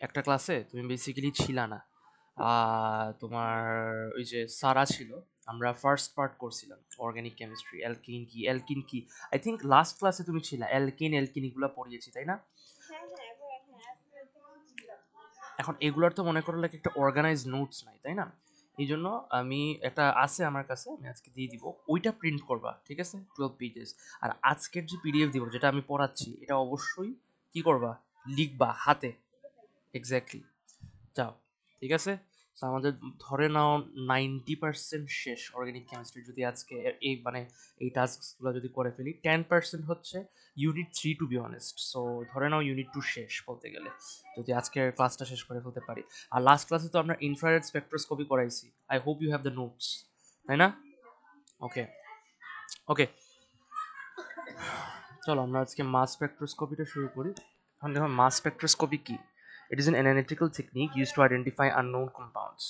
একটা ক্লাসে তুমি বেসিক্যালি ছিলা না। তোমার ওই যে সারা ছিল, আমরা ফার্স্ট পার্ট করছিলাম অর্গানিক কেমিস্ট্রি, অ্যালকিন কি আই থিঙ্ক লাস্ট ক্লাসে তুমি ছিলা, অ্যালকিন এগুলো পড়িয়েছি তাই না? এখন এগুলোর তো মনে করো একটা অর্গানাইজ নোটস নাই তাই না? এই জন্য আমি একটা আছে আমার কাছে, আমি আজকে দিয়ে দিব, ওইটা প্রিন্ট করবা, ঠিক আছে, 12 পেজেস। আর আজকের যে পিডিএফ দিব যেটা আমি পড়াচ্ছি এটা অবশ্যই কি করবা, লিখবা হাতে। এক্স্যাক্টলি। যাও, ঠিক আছে। তো আমাদের ধরে নাও 90% শেষ অর্গানিক কেমিস্ট্রি, যদি আজকে এই মানে এই টাস্কগুলো যদি করে ফেলি। 10% হচ্ছে unit 3 to be honest. So ধরে নাও ইউনিট 2 শেষ বলতে গেলে, যদি আজকে ক্লাসটা শেষ করে ফেলতে পারি। আর লাস্ট ক্লাসে তো আমরা ইনফ্রারেড স্পেকট্রোস্কোপি করাইছি, I hope you have the notes, তাই না? ওকে ওকে, চলো আমরা আজকে মাস স্পেকট্রোস্কোপিটা শুরু করি। এখন দেখো মাস স্পেকট্রোস্কোপি কি। It is an analytical technique used to identify unknown compounds.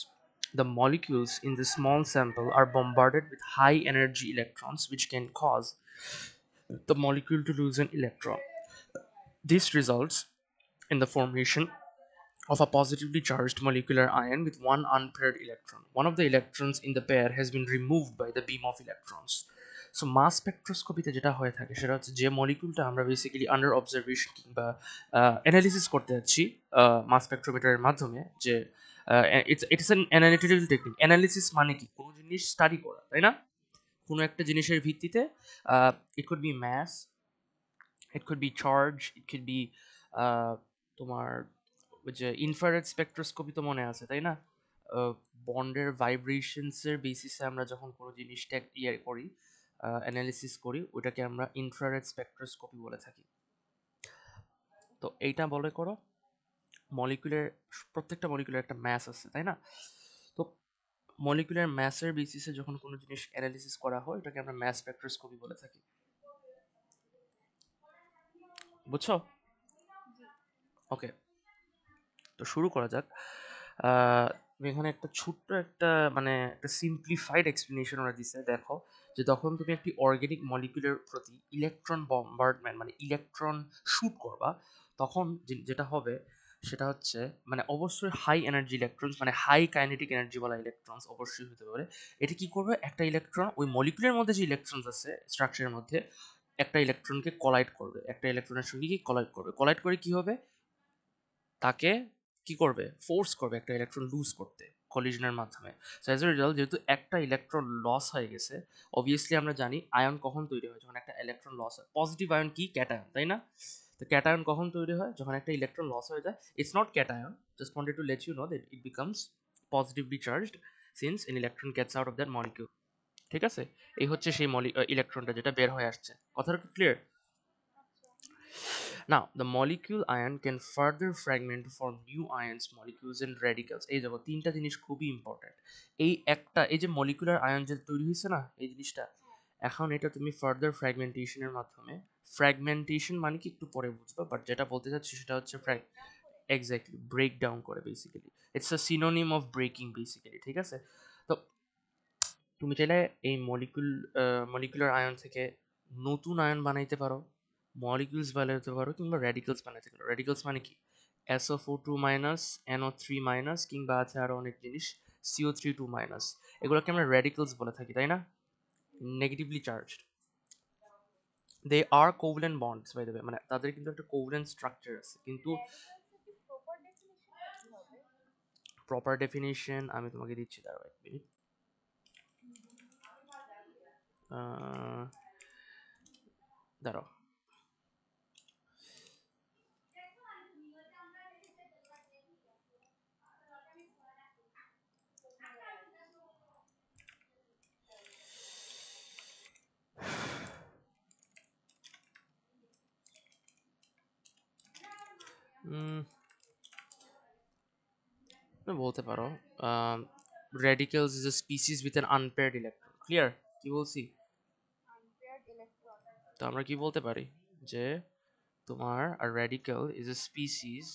The molecules in the small sample are bombarded with high energy electrons, which can cause the molecule to lose an electron. This results in the formation of a positively charged molecular ion with one unpaired electron. One of the electrons in the pair has been removed by the beam of electrons. So mass স্পেকট্রোস্কোপিতে যেটা হয়ে থাকে সেটা হচ্ছে যে মলিকুলটা আমরা basically under observation কিংবা অ্যানালিসিস করতে যাচ্ছি মাস স্পেকট্রোমিটারের মাধ্যমে, যে it's an analytical technique. Analysis মানে কি, কোনো জিনিস স্টাডি করা, তাই না? কোনো একটা জিনিসের ভিত্তিতে, it could be mass, it could be charge, it could be তোমার ওই যে ইনফ্রারেড স্পেকট্রোস্কোপি তো মনে আছে তাই না? বন্ডের ভাইব্রেশনসের বেসিসে আমরা যখন কোনো জিনিসটা ইয়ে করি, অ্যানালিসিস করি, ওইটাকে আমরা ইনফ্রারেড স্পেকট্রোস্কোপি বলে থাকি। তো এইটা বলে করো মলিকুলের, প্রত্যেকটা মলিকুলের একটা ম্যাস আছে তাই না? তো মলিকুলার ম্যাসের বেসিসে যখন কোনো জিনিস অ্যানালিসিস করা হয় এটাকে আমরা ম্যাস স্পেকট্রোস্কোপি বলে থাকি। বুঝছো? ওকে, তো শুরু করা যাক। তুমি এখানে একটা ছোট্ট একটা মানে একটা সিম্পলিফাইড এক্সপ্লেনেশন ওরা দিছে, দেখো যে তখন তুমি একটি অর্গানিক মলিকুলের প্রতি ইলেকট্রন বম্বার্ডমেন্ট মানে ইলেকট্রন শুট করবা, তখন যেটা হবে সেটা হচ্ছে মানে অবশ্যই হাই এনার্জি ইলেকট্রনস মানে হাই কাইনেটিক এনার্জি বলা ইলেকট্রনস অবশ্যই হতে পারে। এটা কি করবে, একটা ইলেকট্রন ওই মলিকুলের মধ্যে যে ইলেকট্রনস আছে স্ট্রাকচারের মধ্যে, একটা ইলেকট্রনকে কলাইড করবে, একটা ইলেকট্রনের সঙ্গে কি কলাইড করবে, কলাইড করে কি হবে, তাকে কি করবে, ফোর্স করবে একটা ইলেকট্রন লুজ করতে কলিশনের মাধ্যমে। সো অ্যাজ এ রেজাল্ট যেহেতু একটা ইলেকট্রন লস হয়ে গেছে, অবভিয়াসলি আমরা জানি আয়ন কখন তৈরি হয়, যখন একটা ইলেকট্রন লস হয়। পজিটিভ আয়ন কি, ক্যাটায়ন তাই না? তো ক্যাটায়ন কখন তৈরি হয়, যখন একটা ইলেকট্রন লস হয়ে যায়। It's not cation, just wanted to let you know that it becomes positively charged since an electron gets out of that molecule. ঠিক আছে, এই হচ্ছে সেই ইলেকট্রনটা যেটা বের হয়ে আসছে। কথাটা কি clear? Now, the molecule ion can further fragment to form new ions, molecules and radicals. এই দেখো তিনটা জিনিস খুবই ইম্পর্টেন্ট। এই যে মলিকুলার আয়ন যে তৈরি হয়েছে না এই জিনিসটা, এখন এটা তুমি ফার্দার ফ্র্যাগমেন্টেশনের মাধ্যমে, ফ্র্যাগমেন্টেশন মানে কি একটু পরে বুঝবো, বাট যেটা বলতে চাচ্ছি সেটা হচ্ছে এক্স্যাক্টলি ব্রেক ডাউন করে basically. It's a synonym of breaking basically, ঠিক আছে? তো তুমি চাইলে এই মলিকুলার আয়ন থেকে নতুন আয়ন বানাইতে পারো, মলিকিউলস বানাইতে পারো, কিংবা র্যাডিক্যালস বানাইতে পারো। র্যাডিক্যালস মানে কি, SO4 2 মাইনাস, NO3 মাইনাস, কিংবা আছে আরো অনেক জিনিস, CO3 2 মাইনাস। এগুলোকে আমরা র্যাডিক্যালস বলে থাকি তাই না? Negatively charged. They are covalent bonds by the way, মানে তাদের কিন্তু একটা কোভ্যালেন্ট স্ট্রাকচার আছে। কিন্তু প্রপার ডেফিনিশন আমি তোমাকে দিচ্ছি, দাঁড়াও এক মিনিট। দাঁড়াও। বলতে পারো radicals is a species with an unpaired electron. Clear কি বলছি? তো আমরা কি বলতে পারি যে তোমার a radical is a species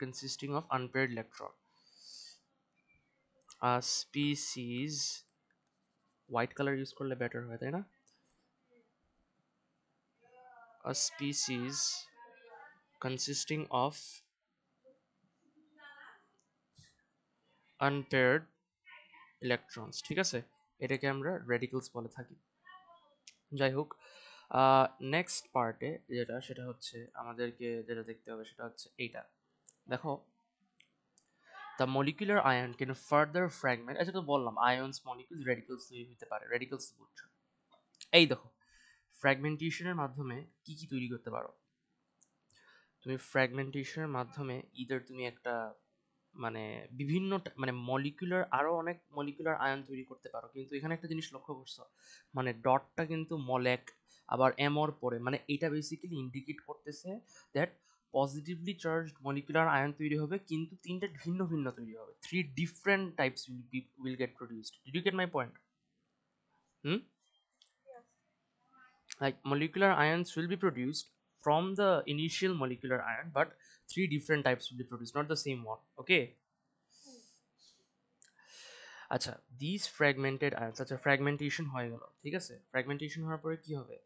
consisting of unpaired electron. A species, white colour use করলে বেটার হয় তাই না? A species consisting of unpaired electrons, ঠিক আছে, এটাকে আমরা রেডিকেলস বলে থাকি। যাই হোক, নেক্সট পার্টে যেটা সেটা হচ্ছে আমাদেরকে যেটা দেখতে হবে সেটা হচ্ছে এইটা দেখো, the molecular ion can further fragment, আচ্ছা তো বললাম আয়নস মলিকুলস রেডিকেলস তৈরি হতে পারে, রেডিকেলস বুঝছো, এই দেখো ফ্র্যাগমেন্টেশনের মাধ্যমে কি কি তৈরি করতে পারো তুমি, ফ্র্যাগমেন্টেশনের মাধ্যমে ইদার তুমি একটা মানে বিভিন্ন মানে মলিকুলার আরো অনেক মলিকুলার আয়ন তৈরি করতে পারো, কিন্তু এখানে একটা জিনিস লক্ষ্য করছো, মানে ডটটা কিন্তু মলেক আবার এমর পরে, মানে এটা বেসিক্যালি ইন্ডিকেট করতেছে that positively charged molecular ion তৈরি হবে, কিন্তু তিনটা ভিন্ন ভিন্ন তৈরি হবে, three different types will get produced. Did you get my point? Hmm, like molecular ions will be produced from the initial molecular ion, but three different types will be produced, not the same one. Okay, আচ্ছা these fragmented ions, আচ্ছা fragmentation হয়ে গেল, ঠিক আছে, fragmentation হওয়ার পরে কি হবে,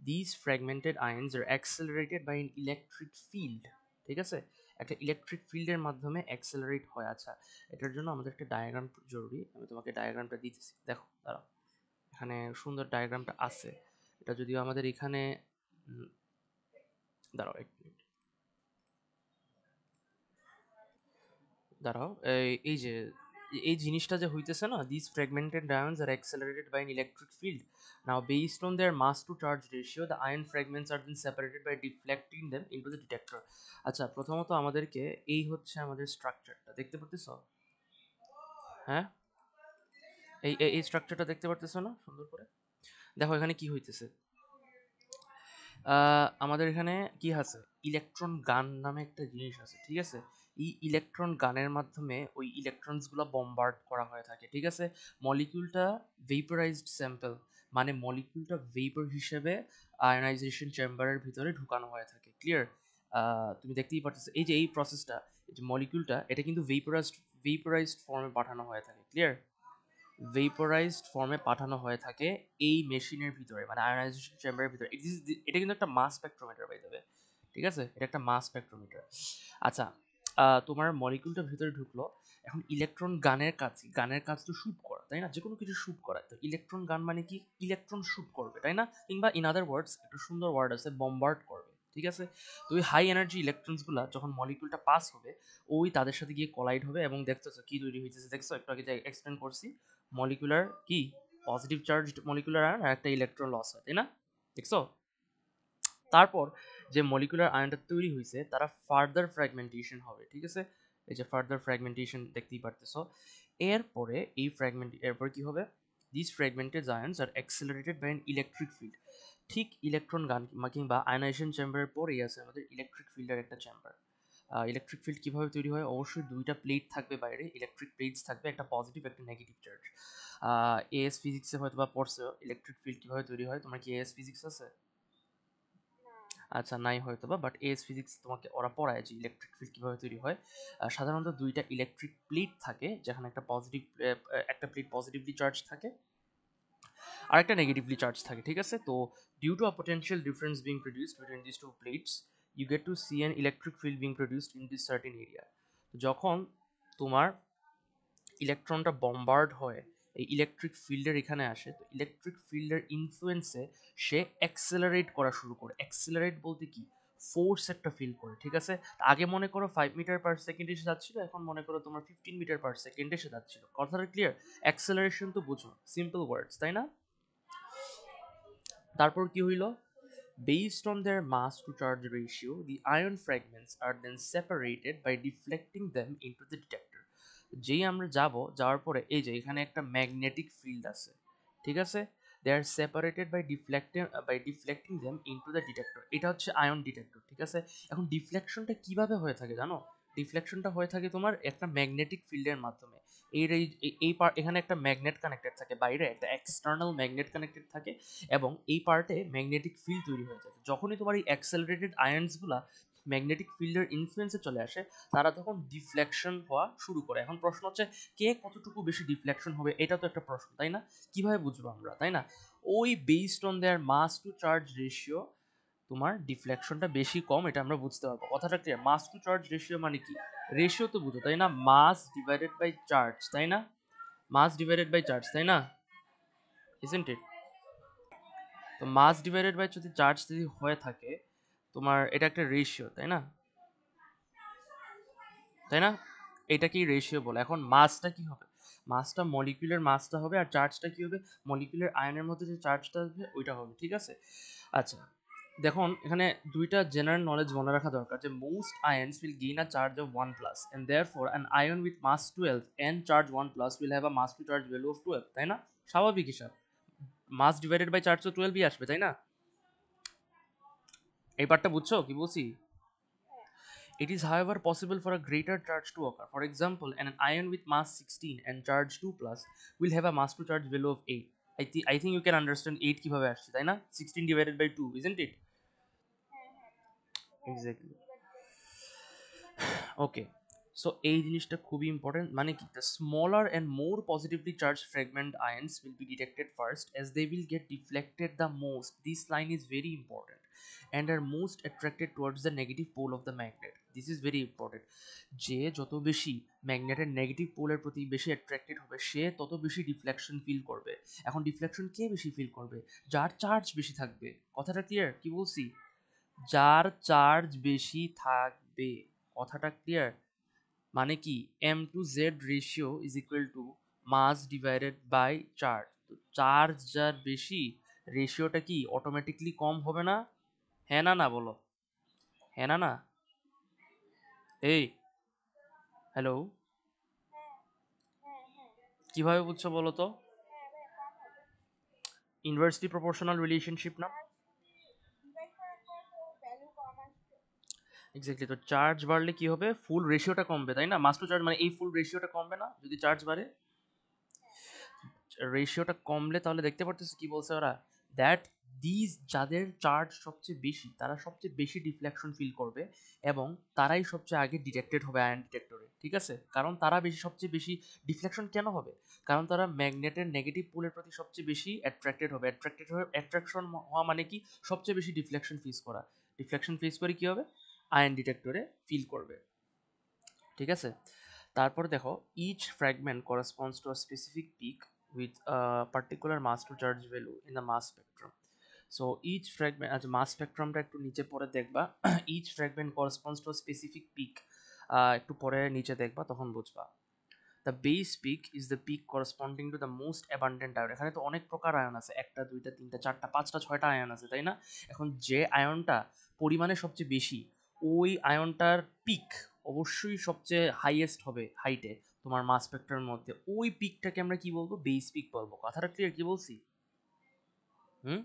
these fragmented ions are accelerated by an electric field, ঠিক আছে, একটা ইলেকট্রিক ফিল্ডের মাধ্যমে অ্যাক্সেলারেট হয়। আচ্ছা এটার জন্য আমাদের একটা ডায়াগ্রাম জরুরি, আমি তোমাকে ডায়াগ্রামটা দিতেছি, দেখো দাঁড়াও, এখানে সুন্দর ডায়াগ্রামটা আছে, এটা যদিও আমাদের এখানে দাঁড়াও এক মিনিট, দাঁড়াও এই যে এই জিনিসটা যে হইতেছে না, these fragmented ions are accelerated by an electric field. Now based on their mass to charge ratio, the ion fragments are then separated by deflecting them into the detector. আচ্ছা প্রথমত আমাদেরকে এই হচ্ছে আমাদের স্ট্রাকচারটা দেখতে পারতেছো, হ্যাঁ এই এই স্ট্রাকচারটা দেখতে পারতেছো না সুন্দর করে, দেখো এখানে কি হইতেছে, আমাদের এখানে কি আছে, ইলেকট্রন গান নামে একটা জিনিস আছে, ঠিক আছে, এই ইলেকট্রন গানের মাধ্যমে ওই ইলেকট্রনস গুলো বম্বার্ড করা হয়ে থাকে, ঠিক আছে, মলিকিউলটা ভেপারাইজড স্যাম্পল, মানে মলিকিউলটা ভেপার হিসেবে আয়নাইজেশন চেম্বারের ভিতরে ঢুকানো হয়ে থাকে, ক্লিয়ার, তুমি দেখতেই পারতেছো এই যে এই প্রসেসটা, এই যে মলিকিউলটা এটা কিন্তু ভেপারাইজড ফর্মে পাঠানো হয়ে থাকে, ক্লিয়ার, ভেপোরাইজড ফর্মে পাঠানো হয়ে থাকে এই মেশিনের ভিতরে, মানে আয়নাইজেশন চেম্বারের ভিতরে, এটা কিন্তু একটা মাস স্পেক্ট্রোমিটার বাই দ্য ওয়ে, ঠিক আছে, এটা একটা মাস স্পেক্ট্রোমিটার। আচ্ছা তোমার মলিকুলটা ভিতরে ঢুকলো, এখন ইলেকট্রন গানের কাজ তো শুট করা, তাই না, যে কোনো কিছু শুট করা, তো ইলেকট্রন গান মানে কি, ইলেকট্রন শুট করবে, তাই না, কিংবা ইন আদার ওয়ার্ডস একটা সুন্দর ওয়ার্ড আছে বম্বার্ড করবে, ঠিক আছে, তো ওই হাই এনার্জি ইলেকট্রনস গুলা যখন মলিকুলটা পাস হবে ওই তাদের সাথে গিয়ে কলাইড হবে, এবং দেখতেছো কি তৈরি হইতেছে, দেখছো একটু আগে যে এক্সপ্লেন করছি, মলিকুলার কি পজিটিভ চার্জড মলিকুলার আয়ন আর একটা ইলেকট্রন লস হয়, তাই না, দেখছো, তারপর যে মলিকুলার আয়নটা তৈরি হয়েছে তারা ফার্দার ফ্র্যাগমেন্টেশন হবে, ঠিক আছে, এই যে ফার্দার ফ্র্যাগমেন্টেশন দেখতেই পারতেছো, এরপরে এরপরে কি হবে, this fragmented ions are accelerated by an electric field, ঠিক ইলেকট্রন গান কিংবা আয়নাইজেশন চেম্বারের পরেই আছে আমাদের ইলেকট্রিক ফিল্ডের একটা চেম্বার। ইলেকট্রিক ফিল্ড কিভাবে তৈরি হয়, অবশ্যই দুইটা প্লেট থাকবে বাইরে, ইলেকট্রিক প্লেটস থাকবে, একটা পজিটিভ একটা নেগেটিভ চার্জ। এএস ফিজিক্সে হয়তো বা পড়ছো ইলেকট্রিক ফিল্ড কিভাবে তৈরি হয়, তোমার কি এএস ফিজিক্স আছে? আচ্ছা নাই হয়তো বা, বাট এএস ফিজিক্স তোমাকে ওরা পড়ায় যে ইলেকট্রিক ফিল্ড কিভাবে তৈরি হয়। সাধারণত দুইটা ইলেকট্রিক প্লেট থাকে, যেখানে একটা প্লেট পজিটিভলি চার্জ থাকে আর একটা নেগেটিভলি চার্জ থাকে, ঠিক আছে, তো due to a potential difference being produced between this two plates you get to see an electric field being produced in this certain area. যখন তোমার ইলেকট্রনটা বম্বার্ড হয় এই ইলেকট্রিক ফিল্ডের এখানে আসে, তো ইলেকট্রিক ফিল্ডের ইনফ্লুয়েন্সে সে অ্যাক্সেলারেট করা শুরু করে, অ্যাক্সেলারেট বলতে কি, ফোর্স একটা ফিল করে, ঠিক আছে, আগে মনে করো 5 মিটার পার সেকেন্ড এসে যাচ্ছিল, এখন মনে করো তোমার 15 মিটার পার সেকেন্ড এসে যাচ্ছিল, কথাটা ক্লিয়ার, অ্যাক্সেলারেশন তো বুঝো, সিম্পল ওয়ার্ডস তাই না, তারপর কি হইল, based on their mass to charge ratio, the ion fragments are then separated by deflecting them into the detector. যেই আমরা যাওয়ার পরে এই যে এখানে একটা ম্যাগনেটিক ফিল্ড আছে, ঠিক আছে, they are separated by deflecting them into the detector, এটা হচ্ছে আয়ন ডিটেক্টর, ঠিক আছে, এখন ডিফ্লেকশনটা কিভাবে হয়ে থাকে জানো, ডিফ্লেকশনটা হয়ে থাকে তোমার একটা ম্যাগনেটিক ফিল্ডের মাধ্যমে, এখানে একটা ম্যাগনেট কানেক্টেড থাকে, বাইরে একটা এক্সটার্নাল ম্যাগনেট কানেক্টেড থাকে, এবং এই পার্টে ম্যাগনেটিক ফিল্ড তৈরি হয়ে যায়, যখনই তোমার এই অ্যাক্সেলারেটেড আয়ন্সগুলা ম্যাগনেটিক ফিল্ডের ইনফ্লুয়েন্সে চলে আসে তারা তখন ডিফ্লেকশন হওয়া শুরু করে। এখন প্রশ্ন হচ্ছে কে কতটুকু বেশি ডিফ্লেকশন হবে, এটা তো একটা প্রশ্ন তাই না, কিভাবে বুঝবো আমরা, তাই না, ওই based on their mass to charge ratio তোমার ডিফ্লেকশনটা বেশি কম, এটা আমরা বুঝতে পারবো। কথাটা clear? Mass to charge ratio মানে কি? রেশিও তো বুঝো তাই না? মাস ডিভাইডেড বাই চার্জ, তাই না? মাস ডিভাইডেড বাই চার্জ, তাই না? Isn't it? তো মাস ডিভাইডেড বাই যদি চার্জ যদি হয়ে থাকে, তোমার এটা একটা রেশিও, তাই না? তাই না? এটাকেই রেশিও বলে। এখন মাসটা কি হবে? মাসটা মলিকিউলের মাসটা হবে, আর চার্জটা কি হবে? মলিকিউলের আয়নের মধ্যে যে চার্জটা হবে ওইটা হবে, ঠিক আছে? আচ্ছা, দেখুন এখানে দুইটা জেনারেল নলেজ মনে রাখা দরকার, যে most ions will gain a charge of 1 plus and therefore an ion with mass 12 and charge 1 plus will have a mass to charge value of 12, তাই না? স্বাভাবিক হিসাব, মাস ডিভাইডেড বাই চার্জ তো 12ই আসবে, তাই না? এই পার্টটা বুঝছো কি বলছি? It is however possible for a greater charge to occur. For example, an ion with mass 16 and charge 2 plus will have a mass to charge value of 8. I think you can understand 8 কিভাবে আসছে, তাই না? 16 divided by 2, isn't it? Exactly. Okay, so এই জিনিসটা খুবই important. মানে কি, the smaller and more positively charge fragment ions will be detected first as they will get deflected the most, this line is very important, and are most attracted towards the negative pole of the magnet. This is very important, যে যত বেশি ম্যাগনেটের negative পোলের প্রতি বেশি attracted হবে সে তত বেশি deflection feel করবে। এখন ডিফ্লেকশন কে বেশি ফিল করবে? যার চার্জ বেশি থাকবে। কথাটা ক্লিয়ার কি বলছি? যার চার্জ বেশি থাকবে, কথাটা ক্লিয়ার? মানে কি, M to Z ratio is equal to mass divided by charge. তো চার্জ যার বেশি, রেশিওটা কি অটোমেটিকলি কম হবে না? হ্যাঁ না না বলো, হ্যাঁ না না? এই, হ্যালো, কিভাবে বুঝছো বলো তো? ইনভার্সলি প্রপোর্শনাল রিলেশনশিপ না? এক্স্যাক্টলি, তো চার্জ বাড়লে কি হবে? ফুল রেশিওটা কমবে, তাই না? মাস টু চার্জ মানে এই ফুল রেশিওটা কমবে না যদি চার্জ বাড়ে? রেশিওটা কমলে তাহলে দেখতে পারতেছো কি বলছে ওরা, দ্যাট দিজ যাদের চার্জ সবচেয়ে বেশি তারা সবচেয়ে বেশি ডিফ্লেকশন ফিল করবে, এবং তারাই সবচেয়ে আগে ডিটেক্টেড হবে আয়ন ডিটেক্টরে, ঠিক আছে? কারণ তারা সবচেয়ে বেশি ডিফ্লেকশন কেন হবে? কারণ তারা ম্যাগনেটের নেগেটিভ পোলের প্রতি সবচেয়ে বেশি অ্যাট্রাক্টেড হবে। অ্যাট্রাকশন হওয়া মানে কি? সবচেয়ে বেশি ডিফ্লেকশন ফেস করা। ডিফ্লেকশন ফেস করে কি হবে? আয়ন ডিটেক্টরে ফিল করবে, ঠিক আছে? তারপর দেখো, each fragment corresponds to a specific peak with a particular mass to charge value in the mass spectrum. So each fragment, আচ্ছা মাস স্পেকট্রামটা একটু নিচে পরে দেখবা, each fragment corresponds to a specific peak, একটু পরে নিচে দেখবা তখন বুঝবা। The base peak is the peak corresponding to the most abundant ion. এখানে তো অনেক প্রকার আয়ন আছে, একটা দুইটা তিনটা চারটা পাঁচটা ছয়টা আয়ন আছে, তাই না? এখন যে আয়নটা পরিমাণে সবচেয়ে বেশি, ওই আয়নটার পিক অবশ্যই সবচেয়ে হাইয়েস্ট হবে হাইটে তোমার মাস স্পেক্ট্রামের মধ্যে। ওই পিকটাকে আমরা কি বলবো? বেস পিক বলবো। কথাটা ক্লিয়ার কি বলছি? Hmm?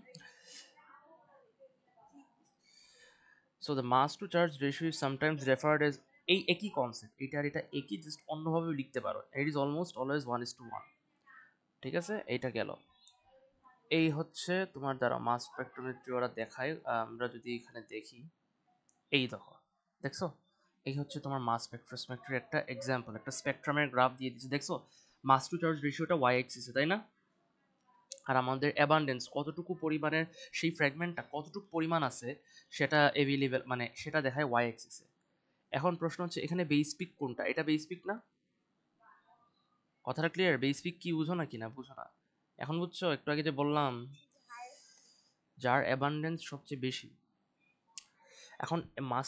So the mass to charge ratio is sometimes referred as, এই একই কনসেপ্ট, এটা আর এটা একই, জাস্ট অন্যভাবে লিখতে পারো। ইট ইজ অলমোস্ট অলওয়েজ 1:1, ঠিক আছে? এইটা গেল। এই হচ্ছে তোমার দ্বারা মাস স্পেক্ট্রোমেট্রি ওরা দেখায়। আমরা যদি এখানে দেখি, এই দেখো, দেখছো? এই হচ্ছে তোমার মাস স্পেক্ট্রোমেট্রির একটা এক্সাম্পল, একটা স্পেকট্রামের গ্রাফ দিয়ে দিচ্ছে, দেখছো? মাস টু চার্জ রেশিওটা ওয়াই এক্সিসে, তাই না? আর আমাদের অ্যাবান্ডেন্স কতটুকু পরিমাণের, সেই ফ্র্যাগমেন্টটা কতটুকু পরিমাণ আছে সেটা অ্যাভেলেবেল, মানে সেটা দেখায় ওয়াই এক্সিসে। এখন প্রশ্ন হচ্ছে এখানে বেস পিক কোনটা? এটা বেস পিক না? কথাটা ক্লিয়ার? বেস পিক কি বুঝো না, কি না বুঝো না? এখন বুঝছো? একটু আগে যে বললাম, যার অ্যাবান্ডেন্স সবচেয়ে বেশি। এখন মাস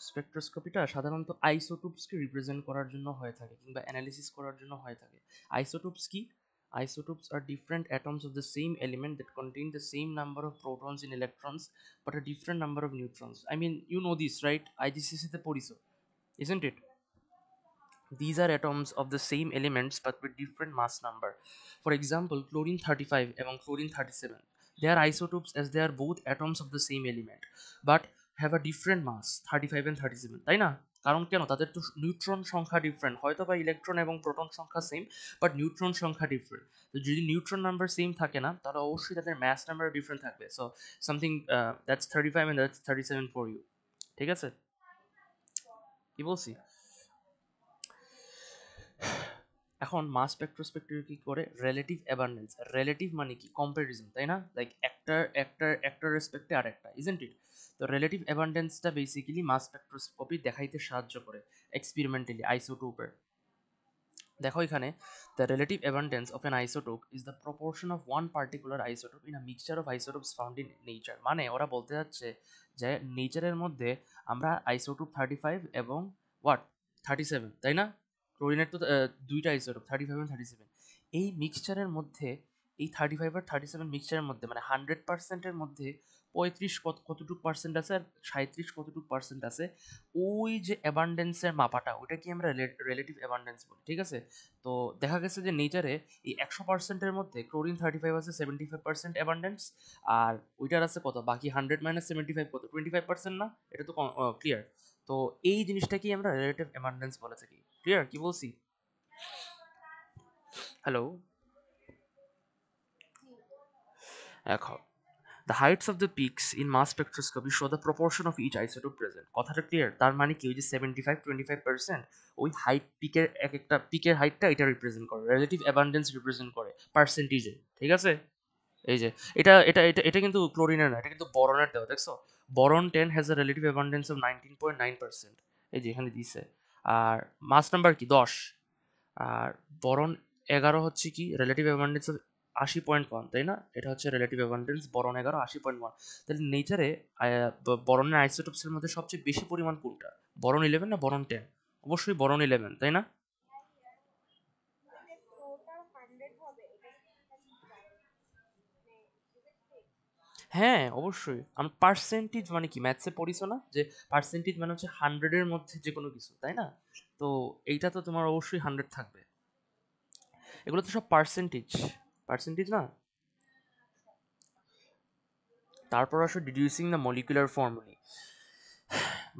স্পেকট্রোস্কোপিটা সাধারণত আইসোটোপসকে রিপ্রেজেন্ট করার জন্য হয়ে থাকে, কিংবা অ্যানালিসিস করার জন্য হয়ে থাকে। আইসোটোপস কি? Isotopes are different atoms of the same element that contain the same number of protons and electrons but a different number of neutrons. I mean, you know this, right? IGCSE তে পড়িছো, isn't it? These are atoms of the same elements but with different mass number. For example, chlorine 35 and chlorine 37. They are isotopes as they are both atoms of the same element but have a different mass 35 and 37. তাই না? কারণ কেন? তাদের তো neutron সংখ্যা different, হয়তো বা electron এবং প্রোটন সংখ্যা সেম বাট নিউট্রন সংখ্যা ডিফারেন্ট। তো যদি নিউট্রন নাম্বার সেম থাকে না, তাহলে অবশ্যই তাদের ম্যাস নাম্বার ডিফারেন্ট থাকবে। So something that's 35 and that's 37 for you, ঠিক আছে? কি বলছি? এখন মাস স্পেকট্রোস্কপি কি করে, রিলেটিভ অ্যাবান্ডেন্স, রিলেটিভ মানে কি কম্পারিজন, তাই না, লাইক একটা রেসপেক্টে আরেকটা, ইজন্ট ইট? তো রিলেটিভ অ্যাবান্ডেন্সটা বেসিক্যালি মাস স্পেকট্রোস্কপি দেখাইতে সাহায্য করে এক্সপেরিমেন্টালি আইসোটোপের। দেখো এখানে, the relative abundance of an isotope is the proportion of one particular isotope in a mixture of isotopes found in nature। মানে ওরা বলতে যাচ্ছে যে নেচারের মধ্যে আমরা আইসোটোপ 35 এবং হোয়াট 37, তাই না, ক্লোরিনের তো দুইটা আইসোটোপ 35 এবং 37, এই মিক্সচারের মধ্যে, এই 35 আর 37 মিক্সচারের মধ্যে মানে 100%-এর মধ্যে 35 কতটুকু পার্সেন্ট আছে আর 37 কতটুকু পার্সেন্ট আছে, ওই যে অ্যাবান্ডেন্সের মাপাটা ওটা কি আমরা রিলেটিভ অ্যাবান্ডেন্স বলি, ঠিক আছে? তো দেখা গেছে যে নেচারে এই 100%-এর মধ্যে ক্লোরিন 35 আছে 75% অ্যাবান্ডেন্স, আর ওইটার আছে কত, বাকি 100 মাইনাস 75 কত, 25% না? এটা তো ক্লিয়ার। তো এই জিনিসটাকেই আমরা রিলেটিভ অ্যাবান্ডেন্স বলে থাকি। ক্লিয়ার কি বলছি? হ্যালো, এখন the heights of the peaks in mass spectroscopy show the proportion of each isotope present। কথাটা ক্লিয়ার? তার মানে কি, ওই যে 75-25% ওই হাইট পিকের, এক একটা পিকের হাইটটা এটা রিপ্রেজেন্ট করে, রিলেটিভ অ্যাবান্ডেন্স রিপ্রেজেন্ট করে পার্সেন্টেজে, ঠিক আছে? এই যে এটা কিন্তু ক্লোরিনের না, এটা কিন্তু বরনের দেওয়া, দেখছো? বরন 10 has a relative abundance of 19.9%, এই যে এখানে দিছে। আর মাস নাম্বার কি 10, আর বরন 11 হচ্ছে কি রিলেটিভ অ্যাবান্ডেন্স অফ 80.1, তাই না? এটা হচ্ছে রিলেটিভ অ্যাবান্ডেন্স বরন 11 80.1। তাহলে নেচারে বরনের আইসোটোপসের মধ্যে সবচেয়ে বেশি পরিমাণ কোনটা, বরন 11 না বরন 10? অবশ্যই বরন 11, তাই না? হ্যাঁ অবশ্যই। আমি পার্সেন্টেজ মানে কি ম্যাথসে পড়িছো না, যে পার্সেন্টেজ মানে হচ্ছে 100-এর মধ্যে যে কোনো কিছু, তাই না? তো এইটা তো তোমার অবশ্যই 100 থাকবে, এগুলো তো সব পার্সেন্টেজ, পার্সেন্টেজ না? তারপর also deducing the molecular formula.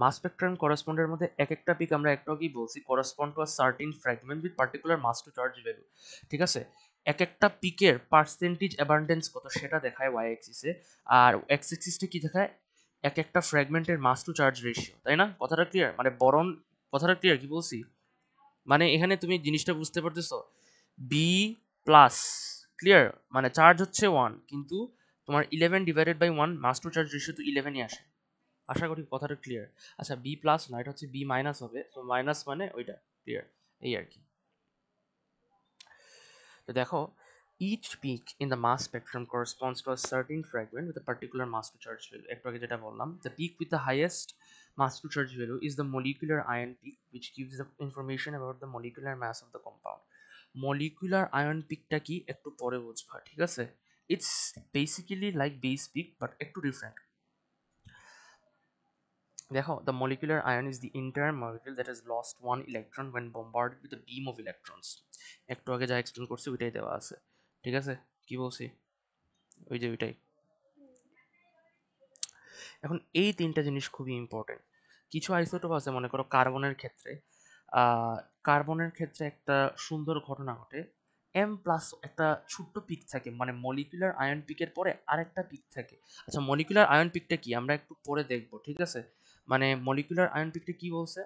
Mass spectrum করেসপন্ডের মধ্যে এক একটা পিক আমরা একটু আগেই বলছি correspond to a certain fragment with particular mass to charge value, ঠিক আছে? এক একটা পিকের পার্সেন্টেজ অ্যাবান্ডেন্স কত সেটা দেখায় ওয়াই অ্যাক্সিসে, আর এক্স অ্যাক্সিসটা কি দেখায়, এক একটা ফ্র্যাগমেন্টের মাস টু চার্জ রেশিও, তাই না? কথাটা ক্লিয়ার? মানে বরন, কথাটা ক্লিয়ার কি বলছি? মানে এখানে তুমি জিনিসটা বুঝতে পারতেছো, বি প্লাস, ক্লিয়ার, মানে চার্জ হচ্ছে 1 কিন্তু তোমার 11 divided by 1 mass to charge ratio তো 11ই আসে। আশা করি কথাটা ক্লিয়ার। আচ্ছা বি প্লাস না, এটা হচ্ছে বি মাইনাস হবে, তো মাইনাস মানে ওইটা, ক্লিয়ার, এই আর কি। তো দেখো, each peak in the mass spectrum corresponds to a certain fragment with a particular mass to charge value। একটু আগে যেটা বললাম, the peak with the highest mass to charge value is the molecular ion peak which gives the information about the molecular mass of the compound। molecular ion peakটা কি একটু পরে বুঝবা, ঠিক আছে? It's basically like base peak but একটু different। দেখো, the molecular ion is the entire molecule that has lost one electron when bombarded with a beam of electrons। একটু আগে যা এক্সপ্লেন করছি ওইটাই দেওয়া আছে, ঠিক আছে? কি বলছি, ওই যে ওইটাই। এখন এই তিনটা জিনিস খুবই ইম্পর্টেন্ট। কিছু আইসোটোপ আছে, মনে করো কার্বনের ক্ষেত্রে, কার্বনের ক্ষেত্রে একটা সুন্দর ঘটনা ঘটে, এম প্লাস একটা ছোট্ট পিক থাকে, মানে মলিকুলার আয়ন পিকের পরে আরেকটা পিক থাকে। আচ্ছা মলিকুলার আয়ন পিকটা কি আমরা একটু পরে দেখবো, ঠিক আছে? মানে মলিকুলার আয়ন পিকটা কি বলছে,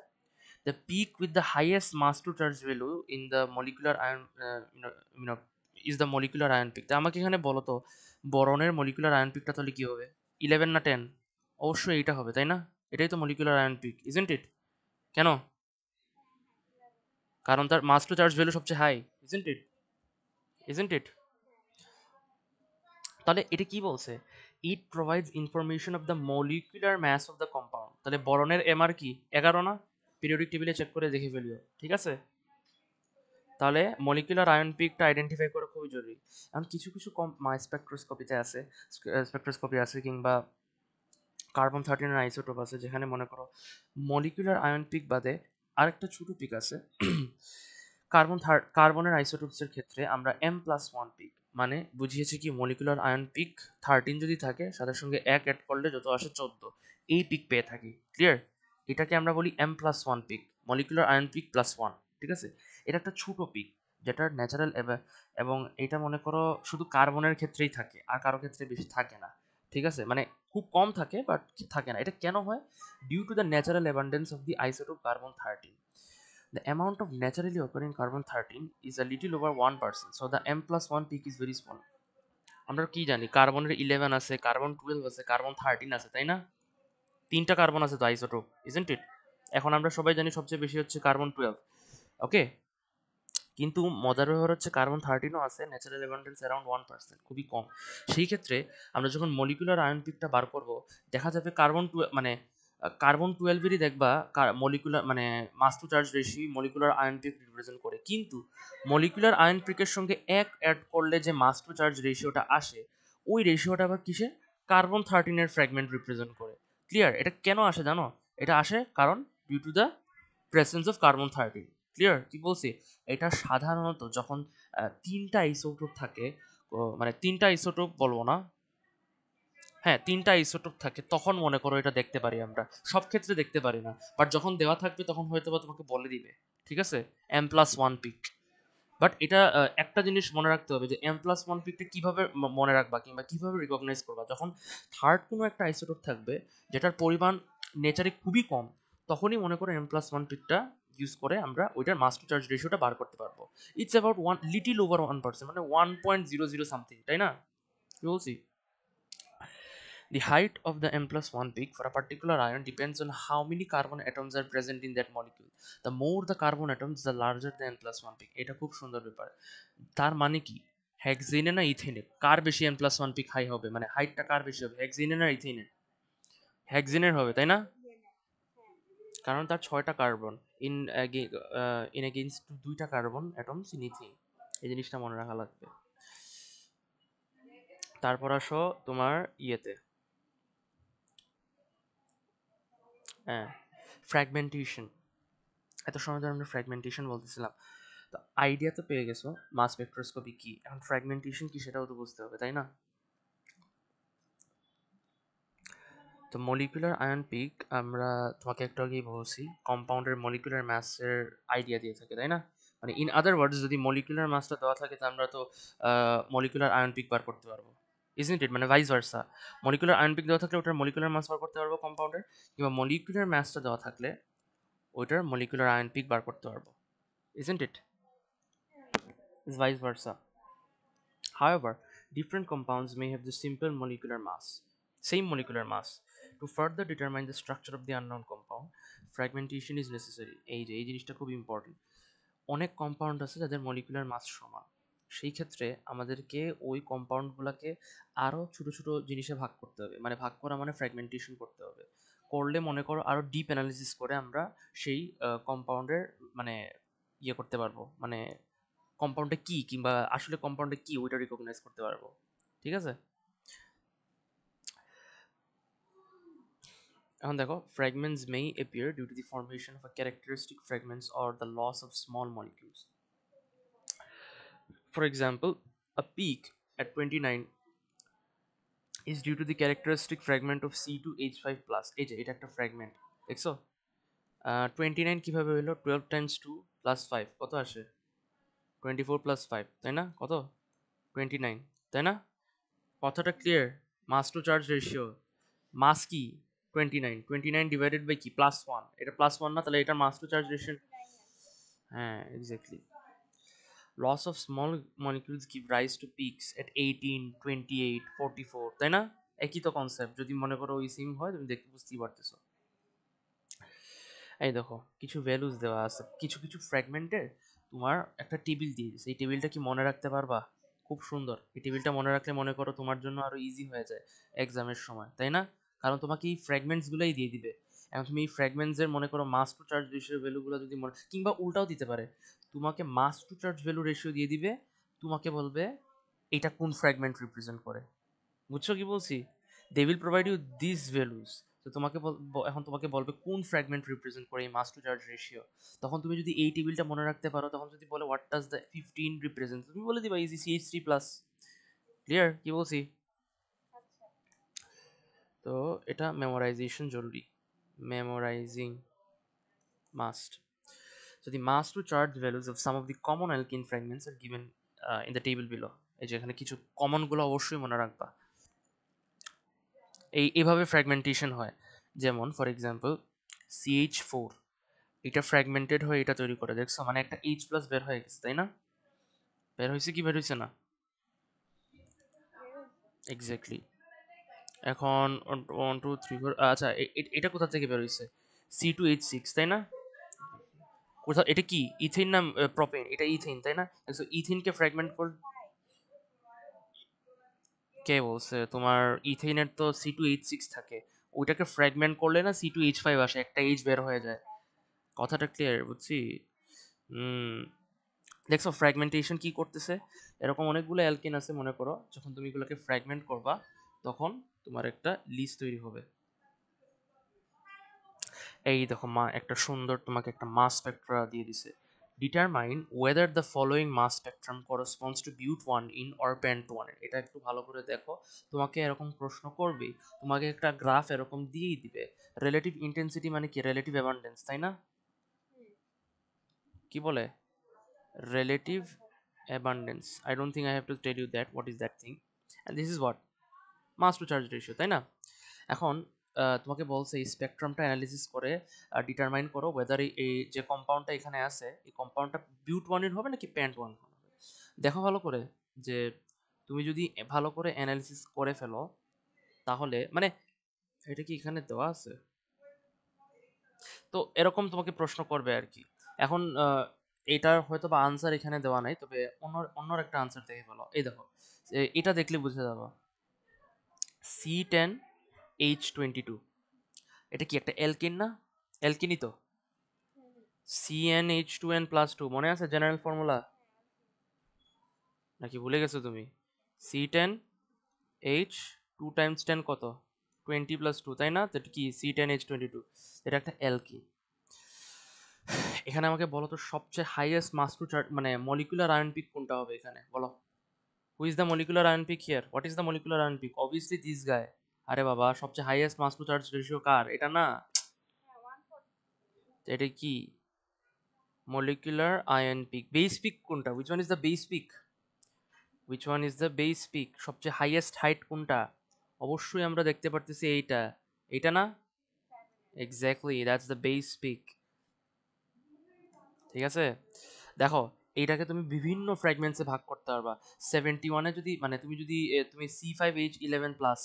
the peak with the highest mass to charge value in the molecular ion you know is the molecular ion peak। তা আমাকে এখানে বলো তো, বরনের মলিকুলার আয়ন পিকটা তাহলে কি হবে, 11 না 10? অবশ্যই এইটা হবে, তাই না? এটাই তো molecular ion peak, isn't it? কেন? কারণ তার মাস টু চার্জ ভ্যালু সবচেয়ে high, isn't it? Isn't it? তাহলে এটা কি বলছে, it provides information of the molecular mass of the compound. তাহলে বরনের এমআর কি 11 না? পিরিয়ডিক টেবিলে চেক করে দেখে ফেলিও, ঠিক আছে? তাহলে মলিকুলার আয়ন পিকটা আইডেন্টিফাই করা খুবই জরুরি। এখন কিছু কিছু কম স্পেকট্রোস্কোপিতে আছে, স্পেকট্রোস্কোপি আছে কিংবা কার্বন 13 আইসোটোপ আছে, যেখানে মনে করো মলিকুলার আয়ন পিক বাদে আরেকটা ছোট পিক আছে। কার্বনের আইসোটোপসের ক্ষেত্রে আমরা M+1 পিক, মানে বুঝিয়েছি কি মলিকুলার আয়ন পিক 13 যদি থাকে সাথে সঙ্গে এক অ্যাড করলে যত আসে 14, এই পিক পেয়ে থাকি, ক্লিয়ার? এটাকে আমরা বলি M+1 peak, molecular ion peak plus 1, ঠিক আছে? এটা একটা ছোট পিক যেটার ন্যাচারাল, এবং এটা মনে করো শুধু কার্বনের ক্ষেত্রেই থাকে আর কারো ক্ষেত্রে বেশি থাকে না, ঠিক আছে? মানে খুব কম থাকে বাট থাকে না। এটা কেন হয়? Due to the natural abundance of the isotope carbon 13। The amount of naturally occurring carbon-13 is a little over 1%, so the M+1 peak is very small. আমরা কি জানি কার্বনের 11 আছে, কার্বন 12 আছে, কার্বন 13 আছে, তাই না? 3টা কার্বন আছে তো আইসোটোপ, ইজন্ট ইট? এখন আমরা সবাই জানি সবচেয়ে বেশি হচ্ছে কার্বন 12, ওকে? কিন্তু মজার ব্যাপার হচ্ছে কার্বন 13ও আছে, ন্যাচারাল অ্যাবান্ডেন্স অ্যারাউন্ড 1%, খুবই কম। সেই ক্ষেত্রে আমরা যখন মলিকুলার আয়ন পিকটা বার করব, দেখা যাবে কার্বন মানে কার্বন 12এরই দেখবা মলিকুলার মানে mass to charge ratio molecular ion peak represent করে, কিন্তু মলিকুলার আয়ন পিকের সঙ্গে এক অ্যাড করলে যে মাস টু চার্জ রেশিওটা আসে, ওই রেশিওটা আবার কিসে? কার্বন 13-এর ফ্র্যাগমেন্ট রিপ্রেজেন্ট করে। ক্লিয়ার? এটা কেন আসে জানো? এটা আসে কারণ due to the presence of carbon 13। Clear? কি বলছি? এটা সাধারণত যখন 3টা আইসোটোপ থাকে, মানে 3টা আইসোটোপ বলবো না, হ্যাঁ 3টা আইসোটোপ থাকে, তখন মনে করো এটা দেখতে পারি আমরা। সব ক্ষেত্রে দেখতে পারি না, বাট যখন দেওয়া থাকবে তখন হয়তো বা তোমাকে বলে দিবে, ঠিক আছে? M+1 pick. বাট এটা একটা জিনিস মনে রাখতে হবে যে M+1 পিকটা কিভাবে মনে রাখবা কিংবা কিভাবে রিকগনাইজ করবা, যখন থার্ড কোনো একটা আইসোটোপ থাকবে যেটার পরিমাণ নেচারে খুবই কম, তখনই মনে করো M+1 পিকটা ইউজ করে আমরা ওইটার মাস টু চার্জ রেশিওটা বার করতে পারবো। ইটস অ্যাবাউট লিটিল ওভার 1%, মানে 1.00 সামথিং, তাই না? কি বলছি? The height of the M+1 peak for a particular ion depends on how many carbon atoms are present in that molecule. The more the carbon atoms, the larger the M+1 peak. এটা খুব সুন্দর ব্যাপার। তার মানে কি, হেক্সেনে না ইথেনে কার বেশি M+1 pick high হবে, মানে হাইটটা কার বেশি হবে, হেক্সেনে না ইথেনে? হেক্সেনের হবে, তাই না? কারণ তার 6টা কার্বন, ইন ইন এগেইনস্ট 2টা কার্বন অ্যাটমস ইন ইথিন। এই জিনিসটা মনে রাখা লাগবে। তারপর আসো তোমার ইয়েতে, হ্যাঁ, ফ্র্যাগমেন্টেশন। এত সময় ধরে আমরা ফ্র্যাগমেন্টেশন বলতেছিলাম, তো আইডিয়া তো পেয়ে গেছো মাস স্পেকট্রোস্কোপি কি, এখন ফ্র্যাগমেন্টেশন কি সেটাও তো বুঝতে হবে, তাই না? তো মলিকুলার আয়ন পিক আমরা তোমাকে একটু আগেই বলছি কম্পাউন্ডের মলিকুলার ম্যাসের আইডিয়া দিয়ে থাকে, তাই না? মানে ইন আদার ওয়ার্ডস যদি মলিকুলার মাসটা দেওয়া থাকে তো আমরা তো মলিকুলার আয়ন পিক বার করতে পারবো, ইজন্ট ইট? মানে vice versa, molecular ion peak দেওয়া থাকলে ওটার মলিকুলার মাস বার করতে পারবো কম্পাউন্ডের, কিংবা মলিকুলার ম্যাসটা দেওয়া থাকলে ওইটার মলিকুলার আয়ন পিক বার করতে পারবো, isn't it? Is vice versa. However, different compounds may have the simple molecular mass, same molecular mass. To further determine the structure of the unknown compound, fragmentation is necessary. এই জিনিসটা খুব important. অনেক compound আছে যাদের molecular মাস সমান, সেই ক্ষেত্রে আমাদেরকে ওই কম্পাউন্ডগুলোকে আরও ছোট ছোট জিনিসে ভাগ করতে হবে, মানে ভাগ করা মানে ফ্র্যাগমেন্টেশন করতে হবে। করলে মনে করো আরও ডিপ অ্যানালিসিস করে আমরা সেই কম্পাউন্ডের মানে ইয়ে করতে পারবো, মানে কম্পাউন্ডে কি কিংবা আসলে কম্পাউন্ডে কি ওইটা রিকগনাইজ করতে পারবো, ঠিক আছে? এখন দেখো, fragments may appear due to the formation of a characteristic fragments or the loss of small molecules. For example, a peak at 29 is due to the characteristic fragment of C2H5 plus। এই যে এটা একটা fragment, দেখছো? 29 কিভাবে হলো? 12 times 2 plus 5 কত আসে? 24 plus 5, তাই না? কত? 29, তাই না? কথাটা clear? Mass to charge ratio, মাস কি? 29, 29 ডিভাইডেড বাই কি? +1। এটা +1 না, তাহলে এটা মাস টু চার্জ রেশিও। হ্যাঁ, exactly. Loss of small molecules give rise to peaks at 18, 28, 44, তাই না? একই তো কনসেপ্ট, যদি মনে করো ওই সেম হয় তুমি দেখতে বুঝতেই পারতেছো। এই দেখো কিছু ভ্যালুস দেওয়া আছে, কিছু কিছু ফ্র্যাগমেন্টের তোমার একটা টেবিল দিয়ে দিয়েছে, এই টেবিলটা কি মনে রাখতে পারবা? খুব সুন্দর, এই টেবিলটা মনে রাখলে মনে করো তোমার জন্য আরো ইজি হয়ে যায় এক্সামের সময়, তাই না? কারণ তোমাকে এই ফ্র্যাগমেন্টসগুলোই দিয়ে দিবে। এখন তুমি এই ফ্র্যাগমেন্টসের মনে করো মাস টু চার্জ রেশিও ভ্যালুগুলো যদি মনে, কিংবা উল্টাও দিতে পারে, তোমাকে মাস টু চার্জ ভ্যালু রেশিও দিয়ে দিবে, তোমাকে বলবে এটা কোন ফ্র্যাগমেন্ট রিপ্রেজেন্ট করে। বুঝছো কি বলছি? They will provide you this values. তো তোমাকে এখন তোমাকে বলবে কোন ফ্র্যাগমেন্ট রিপ্রেজেন্ট করে এই মাস টু চার্জ রেশিও। তখন তুমি যদি এই টেবিলটা মনে রাখতে পারো, তখন যদি বলে হোয়াট ডাজ দ্য 15 রিপ্রেজেন্ট, তুমি বলে দিবা ইজি CH3 প্লাস। ক্লিয়ার কি বলছি? তো এটা মেমোরাইজেশন জরুরি, memorising must. So the mass to charge values of some of the common alkene fragments are given in the table below। এই যে এখানে কিছু কমন গুলো অবশ্যই মনে রাখবা। এইভাবে ফ্র্যাগমেন্টেশন হয়, যেমন ফর এক্সাম্পল CH4 এটা ফ্র্যাগমেন্টেড হয়ে এটা তৈরি করে, দেখছো? মানে একটা H প্লাস বের হয়ে গেছে, তাই না? বের হয়েছে কি বের হয়েছে না? এক্স্যাক্টলি। এখন 1 2 3 4, আচ্ছা এটা কোথা থেকে বের হয়েছে? C2H6, তাই না? কোথা, এটা কি ইথিন না প্রোপেন? এটা ইথিন, তাই না? সো ইথিনকে ফ্র্যাগমেন্ট করে, কে বলছে? তোমার ইথিনের তো C2H6 থাকে, ওইটাকে ফ্র্যাগমেন্ট করলে না C2H5 আসে, একটা H বের হয়ে যায়। কথাটা ক্লিয়ার? বুঝছি। হুম। দেখছো ফ্র্যাগমেন্টেশন কি করতেছে? এরকম অনেকগুলো অ্যালকেন আছে, মনে করো যখন তুমি এগুলোকে ফ্র্যাগমেন্ট করবা তখন তোমার একটা লিস্ট তৈরি হবে। এই দেখো মা, একটা সুন্দর তোমাকে একটা মাস স্পেক্ট্রা দিয়ে দিছে। Determine whether the following mass spectrum corresponds to bute one in or band one. এটা একটু ভালো করে দেখো, তোমাকে এরকম প্রশ্ন করবে, তোমাকে একটা গ্রাফ এরকম দিয়েই দিবে। রিলেটিভ ইন্টেন্সিটি মানে কি? রিলেটিভ অ্যাবান্ডেন্স, তাই না? কি বলে? Relative abundance. I don't think I have to tell you that what is that thing, and this is what mass to charge ratio, তাই না? এখন তোমাকে বলছে এই স্পেকট্রামটা অ্যানালিসিস করে ডিটারমাইন করো ওয়েদার এই যে কম্পাউন্ডটা এখানে আছে এই কম্পাউন্ডটা বিউট ওয়ানের হবে নাকি প্যান্ট ওয়ান হবে। দেখো ভালো করে যে তুমি যদি ভালো করে অ্যানালিসিস করে ফেলো তাহলে মানে, এটা কি এখানে দেওয়া আছে? তো এরকম তোমাকে প্রশ্ন করবে আর কি। এখন এটার হয়তো বা আনসার এখানে দেওয়া নাই, তবে অন্য একটা আনসার দেখে ফেলো। এই দেখো, এটা দেখলে বুঝে যাবো। C10H22, এটা কি একটা অ্যালকিন না? অ্যালকিনই তো। CnH2n+2, মনে আছে জেনারেল ফর্মুলা? নাকি ভুলে গেছো তুমি? C10H, 2 × 10 কত? 20+2, তাই না? তো এটা কি C10H22, এটা একটা অ্যালকিন। এখানে আমাকে বলো তো সবচেয়ে হাইয়েস্ট মাস টু চার্জ মানে মলিকুলার আয়ন পিক কোনটা হবে এখানে, বলো? Who is the molecular ion peak here? What is the molecular ion peak? Obviously this guy. আরে বাবা, সবচেয়ে highest mass to charge ratio কার? এটা না? এটা কি molecular ion peak? Base peak কোনটা? Which one is the base peak? Which one is the base peak? সবচেয়ে হাইয়েস্ট হাইট কোনটা? অবশ্যই আমরা দেখতে পারতেছি এইটা। এইটা না? Exactly, that's the base peak. ঠিক আছে, দেখো এইটাকে তুমি বিভিন্ন ফ্র্যাগমেন্টসে ভাগ করতে পারবা। 71-এ যদি মানে তুমি যদি তুমি C5H11+,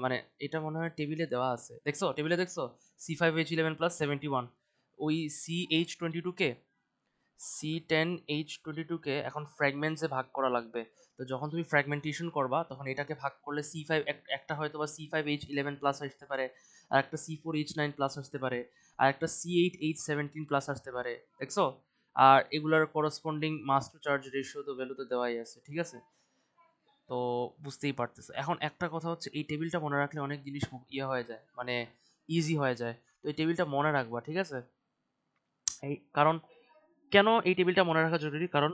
মানে এটা মনে হয় টেবিলে দেওয়া আছে, দেখছো? টেবিলে দেখছো C5H11+71? ওই CH22 কে C10H22 কে এখন ফ্র্যাগমেন্টসে ভাগ করা লাগবে। তো যখন তুমি ফ্র্যাগমেন্টেশন করবা তখন এটাকে ভাগ করলে C5, একটা হয়তো বা C5H11+ আসতে পারে, আর একটা C4H9+ আসতে পারে, আর একটা C8H17+ আসতে পারে, দেখছো? আর এগুলার corresponding mass to charge ratio তো ভ্যালু তো দেওয়াই আছে, ঠিক আছে? তো বুঝতেই পারতেছো। এখন একটা কথা হচ্ছে এই টেবিলটা মনে রাখলে অনেক জিনিস ইয়ে হয়ে যায়, মানে ইজি হয়ে যায়। তো এই টেবিলটা মনে রাখবা, ঠিক আছে? এই কারণ, কেন এই টেবিলটা মনে রাখা জরুরি? কারণ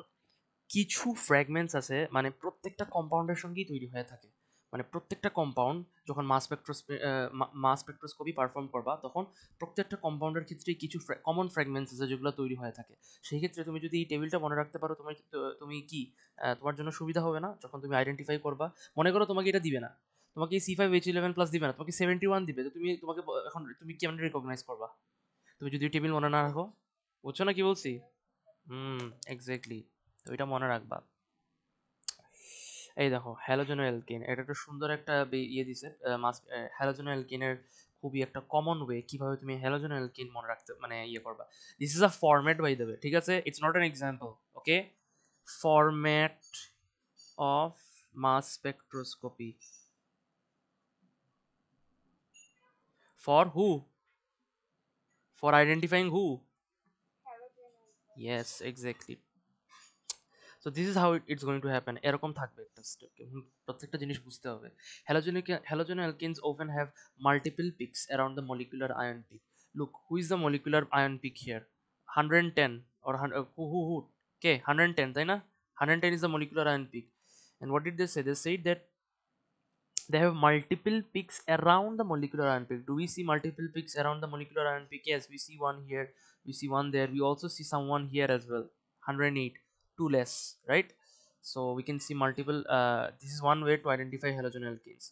কিছু ফ্র্যাগমেন্টস আছে মানে প্রত্যেকটা কম্পাউন্ডের সঙ্গেই তৈরি হয়ে থাকে। মানে প্রত্যেকটা কম্পাউন্ড যখন মাস স্পেকট্রোস্কোপি পারফর্ম করবা তখন প্রত্যেকটা কম্পাউন্ডের ক্ষেত্রে কিছু কমন ফ্র্যাগমেন্টস আছে যেগুলো তৈরি হয়ে থাকে। সেই ক্ষেত্রে তুমি যদি এই টেবিলটা মনে রাখতে পারো তুমি কি তোমার জন্য সুবিধা হবে না যখন তুমি আইডেন্টিফাই করবা? মনে করো তোমাকে এটা দিবে না, তোমাকে C5H11+ দিবে না, তোমাকে 71 দিবে, তো এখন তুমি কেমন রিকগনাইজ করবা তুমি যদি টেবিল মনে না রাখো? বুঝছো না কি বলছি? হুম, এক্স্যাক্টলি। তো এটা মনে রাখবা। এই দেখো হ্যালোজেন অ্যালকিন, এটা একটা সুন্দর একটা ইয়ে দিছে। হ্যালোজেন অ্যালকিনের খুবই একটা কমন ওয়ে কিভাবে তুমি হ্যালোজেন অ্যালকিন মনে রাখতে মানে ইয়ে করবা। This is a format by the way, ঠিক আছে? It's not an example, okay? Format of mass spectroscopy. For who? For identifying who? Yes, exactly. So this is how it's going to happen, এরকম থাকবে একটা step. প্রত্যেকটা জিনিস বুঝতে হবে। Halogen alkenes often have multiple peaks around the molecular ion peak. Look, who is the molecular ion peak here? 110 or who okay, 110, তাই না? 110 is the molecular ion peak. And what did they say? They said that they have multiple peaks around the molecular ion peak. Do we see multiple peaks around the molecular ion peak? Yes, we see one here, we see one there, we also see someone here as well. 108, two less, right? So we can see multiple. This is one way to identify halogen alkanes.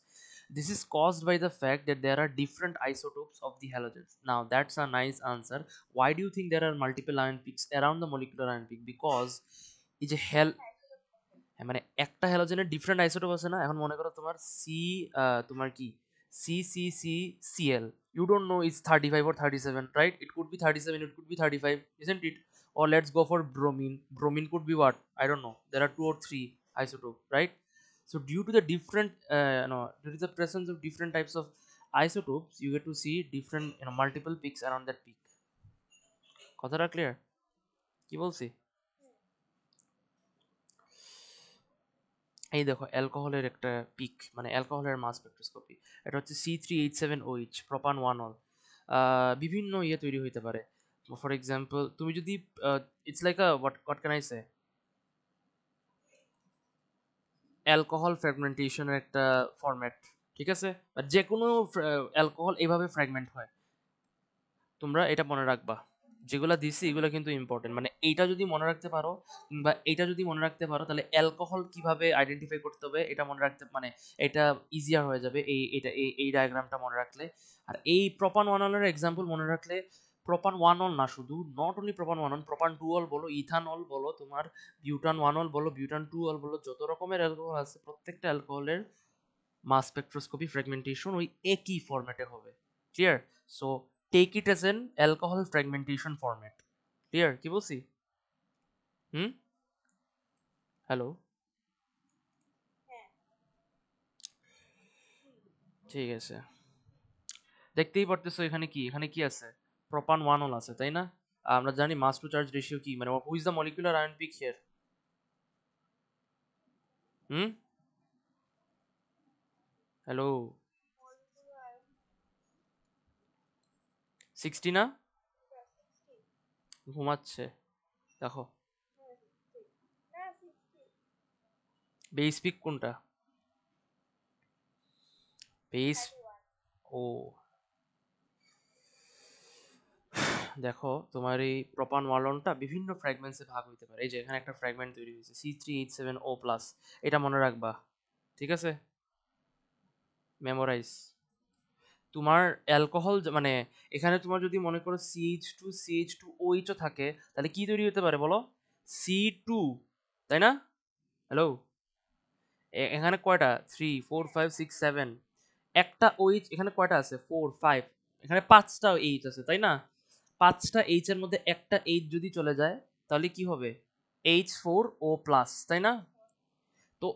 This is caused by the fact that there are different isotopes of the halogens. Now that's a nice answer. Why do you think there are multiple ion peaks around the molecular ion peak? Because এই যে মানে একটা হ্যালোজেনের different isotope আছে না, এখন মনে করো তোমার তোমার কি CCCCl, you don't know it's 35 or 37, right? It could be 37, it could be 35, isn't it? Or let's go for bromine. Bromine could be what, I don't know, there are two or three isotope, right? So due to the different no due to the presence of different types of isotopes, you get to see different, multiple peaks around that peak. কথাটা clear? কি বলছি? এই দেখো অ্যালকোহলের একটা pick, মানে অ্যালকোহলের mass spectroscopy, এটা হচ্ছে C3H7OH প্রপান 1 all. বিভিন্ন ইয়ে তৈরি হইতে পারে। ফর এক্সাম্পল তুমি যদি it's like a what can I say, alcohol ফ্র্যাগমেন্টেশনের একটা ফরম্যাট, ঠিক আছে? যে কোনো অ্যালকোহল এভাবে ফ্র্যাগমেন্ট হয়, তোমরা এটা মনে রাখবা। যেগুলা দিছি এগুলো কিন্তু ইম্পর্টেন্ট, মানে এইটা যদি মনে রাখতে পারো, কিংবা এইটা যদি মনে রাখতে পারো, তাহলে অ্যালকোহল কিভাবে আইডেন্টিফাই করতে হবে এটা মনে রাখতে, মানে এটা ইজিয়ার হয়ে যাবে এই ডায়াগ্রামটা মনে রাখলে। আর এই প্রপান ওয়ান অলের এক্সাম্পল মনে রাখলে, প্রপান ওয়ান অল না, শুধু not only propan one ol, propan two ol বলো, ইথানল বলো, তোমার বিউটান ওয়ান অল বলো, বিউটান টু অল বলো, যত রকমের অ্যালকোহল আছে প্রত্যেকটা অ্যালকোহলের মাস স্পেকট্রোস্কোপি ফ্র্যাগমেন্টেশন ওই একই ফরম্যাটে হবে। Clear? So take it as an alcohol fragmentation format. Clear? কি বলছি? হুম? হ্যালো? ঠিক আছে, দেখতেই পারতেছো এখানে কি, এখানে কি আছে? প্রপান ওয়ান অল আছে, তাই না? আমরা জানি মাস টু চার্জ রেশিও কি, মানে who is the molecular ion peak here? Hmm? Hello? 60 না? ঘুমাচ্ছে, দেখো। বেস পিক কোনটা? বেস, ও দেখো তোমার এই প্রপান ওয়ালনটা বিভিন্ন ফ্র্যাগমেন্টসে ভাগ হইতে পারে। এই যে এখানে একটা ফ্র্যাগমেন্ট তৈরি হয়েছে C3H7O+, এটা মনে রাখবা, ঠিক আছে? মেমোরাইজ। তোমার অ্যালকোহল মানে এখানে তোমার যদি মনে করো CH2CH2OH থাকে, তাহলে কি তৈরি হতে পারে বলো? C2, তাই না? হ্যালো? এখানে কয়টা? 3 4 5 6 7, একটা OH এখানে কয়টা আছে? 4 5, এখানে 5টা এইচ আছে, তাই না? 5টা এইচ এর মধ্যে একটা এইচ যদি চলে যায়, তাহলে কি হবে? H4O+, তাই না? তো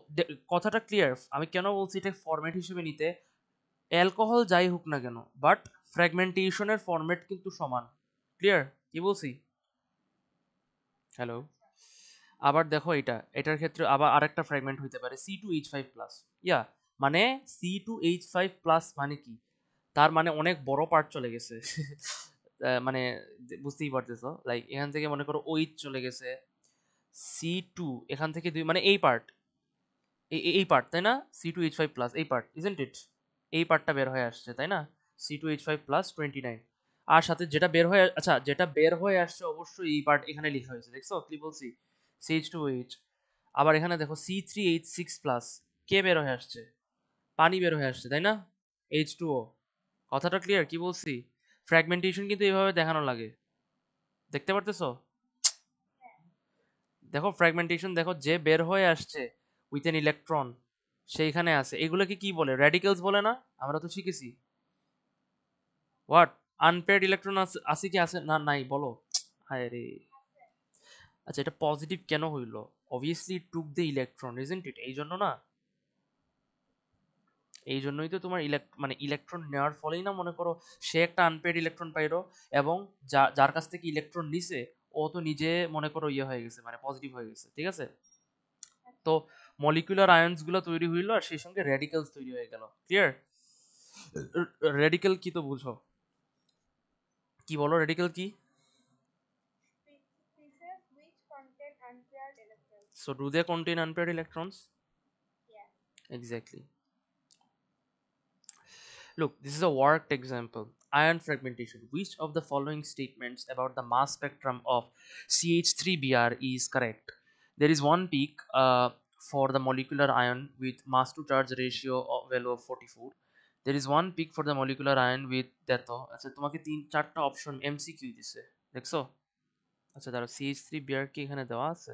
কথাটা ক্লিয়ার? আমি কেন বলছি এটা ফরম্যাট হিসেবে নিতে? অ্যালকোহল যাই হোক না কেন, বাট ফ্র্যাগমেন্টেশনের ফরম্যাট কিন্তু সমান। ক্লিয়ার? কি বলছি? হ্যালো? আবার দেখো এটার ক্ষেত্রে আবার আরেকটা ফ্র্যাগমেন্ট হইতে পারে C2H5+। ইয়া, মানে C2H5+ মানে কি? তার মানে অনেক বড় পার্ট চলে গেছে। মানে বুঝতেই পারতেছো, লাইক এখান থেকে মনে করো OH চলে গেছে, C2 এখান থেকে দুই, মানে এই পার্ট, এই পার্ট, তাই না? C2H5+, এই পার্ট, ইজন্ট ইট? এই পার্টটা বের হয়ে আসছে, তাই না? C2H5+29। আর সাথে যেটা বের হয়ে, আচ্ছা যেটা বের হয়ে আসছে অবশ্যই এই পার্ট এখানে লেখা হয়েছে, দেখছো কি বলছি? CH2OH। আবার এখানে দেখো C3H6+, কে বের হয়ে আসছে? পানি বের হয়ে আসছে, তাই না? H2O। কথাটা ক্লিয়ার? কি বলছি? ফ্র্যাগমেন্টেশন কিন্তু এইভাবে দেখানো লাগে, দেখতে পারতেছো? দেখো ফ্র্যাগমেন্টেশন, দেখো যে বের হয়ে আসছে উইথ এন ইলেকট্রন, সেইখানে আছে। এগুলোকে কি বলে? র্যাডিক্যালস বলে না? আমরা তো শিখেছি। হোয়াট? আনপেয়ার্ড ইলেকট্রন আছে কি আছে না, নাই বলো? হায় রে। আচ্ছা এটা পজিটিভ কেন হইলো? Obviously took the electron, isn't it? এই জন্য না? এই জন্যই তো তোমার মানে ইলেকট্রন নেওয়ার ফলেই না, মনে করো সে একটা আনপেয়ার্ড ইলেকট্রন পাইলো, এবং যার কাছ থেকে ইলেকট্রন নিছে ও তো নিজে মনে করো ইয়ে হয়ে গেছে, মানে পজিটিভ হয়ে গেছে, ঠিক আছে? তো মলিকুলার আয়ন্স গুলো তৈরি হইলো, আর সেই সঙ্গে র্যাডিক্যালস তৈরি হয়ে গেল। ক্লিয়ার? রেডিক্যাল কি তো বুঝো? কি বলো রেডিক্যাল কি? So do they contain unpaired electrons? Exactly. Look, this is a worked example. Ion fragmentation. Which of the following statements about the mass spectrum of CH3Br is correct? There is one peak for the molecular ion with mass to charge ratio of value of 44. There is one peak for the molecular ion with দেখো আচ্ছা তোমাকে তিন চারটা option MCQ দিছে দেখছো আচ্ছা দাঁড়াও CH3 বিয়ার কি এখানে দেওয়া আছে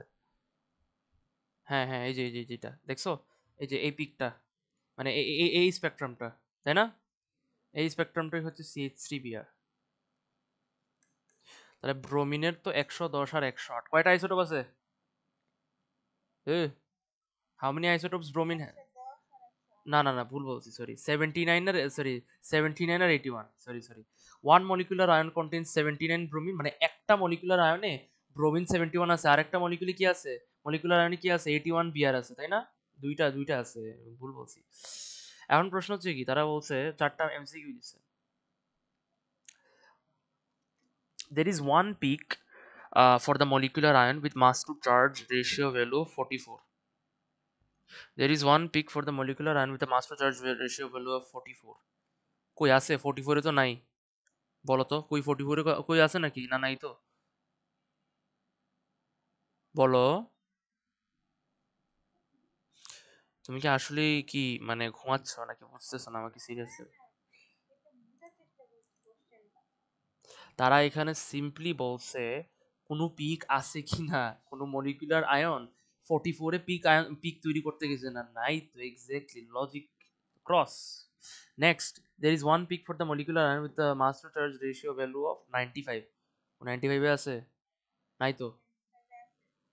হ্যাঁ হ্যাঁ এই যে যেটা দেখছো এই যে এই পিকটা মানে এই স্পেকট্রামটা তাই না এই স্পেকট্রামটাই হচ্ছে CH3 বিয়ার তাহলে ব্রোমিনের তো 110 আর 108 কয়টা আইসোটোপ আছে এ হাউ মেনি আইসোটোপস ব্রোমিন না ভুল বলছি সরি 79 আর সরি 79 আর 81 sorry one molecular ion contains 79 bromine মানে একটা মলিকুলার আয়নে ব্রোমিন 71 আছে আর একটা মলিকুলে কি আছে মলিকুলার আয়নে কি আছে 81 বিআর আছে তাই না দুইটা আছে ভুল বলছি এখন প্রশ্ন হচ্ছে কি তারা বলছে চারটা এমসিকিউ দিছে there is one peak for the molecular ion with mass to charge ratio value 44. There is one peak for the molecular ion with a mass to charge ratio value of 44. কই আছে 44 এ তো নাই বলো তো কই 44 এ কই আছে নাকি না নাই তো বলো তুমি কি আসলে কি মানে ঘুমাচ্ছ নাকি বুঝতেছো না আমাকে সিরিয়াসলি তারা এখানে সিম্পলি বলছে কোনো পিক আছে কিনা কোনো মলিকুলার আয়ন 44 এ পিক তৈরি করতে গেছে না নাই তো exactly logic cross next there is one peak for the molecular ion with the mass to charge ratio value of 95 95 এ আছে নাই তো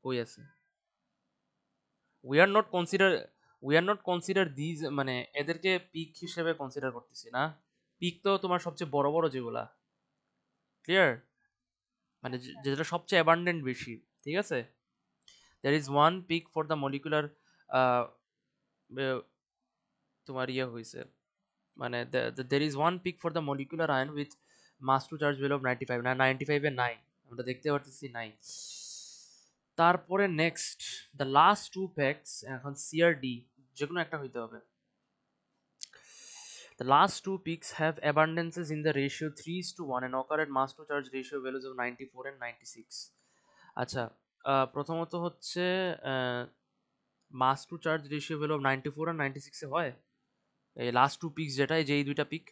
কই আছে we are not consider we are not consider these মানে এদেরকে পিক হিসেবে কনসিডার করতেছি না পিক তো তোমার সবচেয়ে বড় বড় যেগুলা ক্লিয়ার মানে যেটা সবচেয়ে অ্যাবান্ডেন্ট বেশি ঠিক আছে there is one peak for the molecular uh, তোমার ইয়ে হয়েছে মানে there is one peak for the molecular ion with mass to charge value of 95 না 95 এ নাই আমরা দেখতে পারতেছি নাই তারপরে next the last two peaks এখন সিআরডি যে কোনো একটা হইতে হবে the last two peaks have abundances in the ratio 3:1 and occur at mass to charge ratio values of 94 and 96 আচ্ছা প্রথমত হচ্ছে mass to charge ratio value of 94 আর 96 এ হয় এই লাস্ট টু পিক্স যেটা এই যে এই দুইটা পিক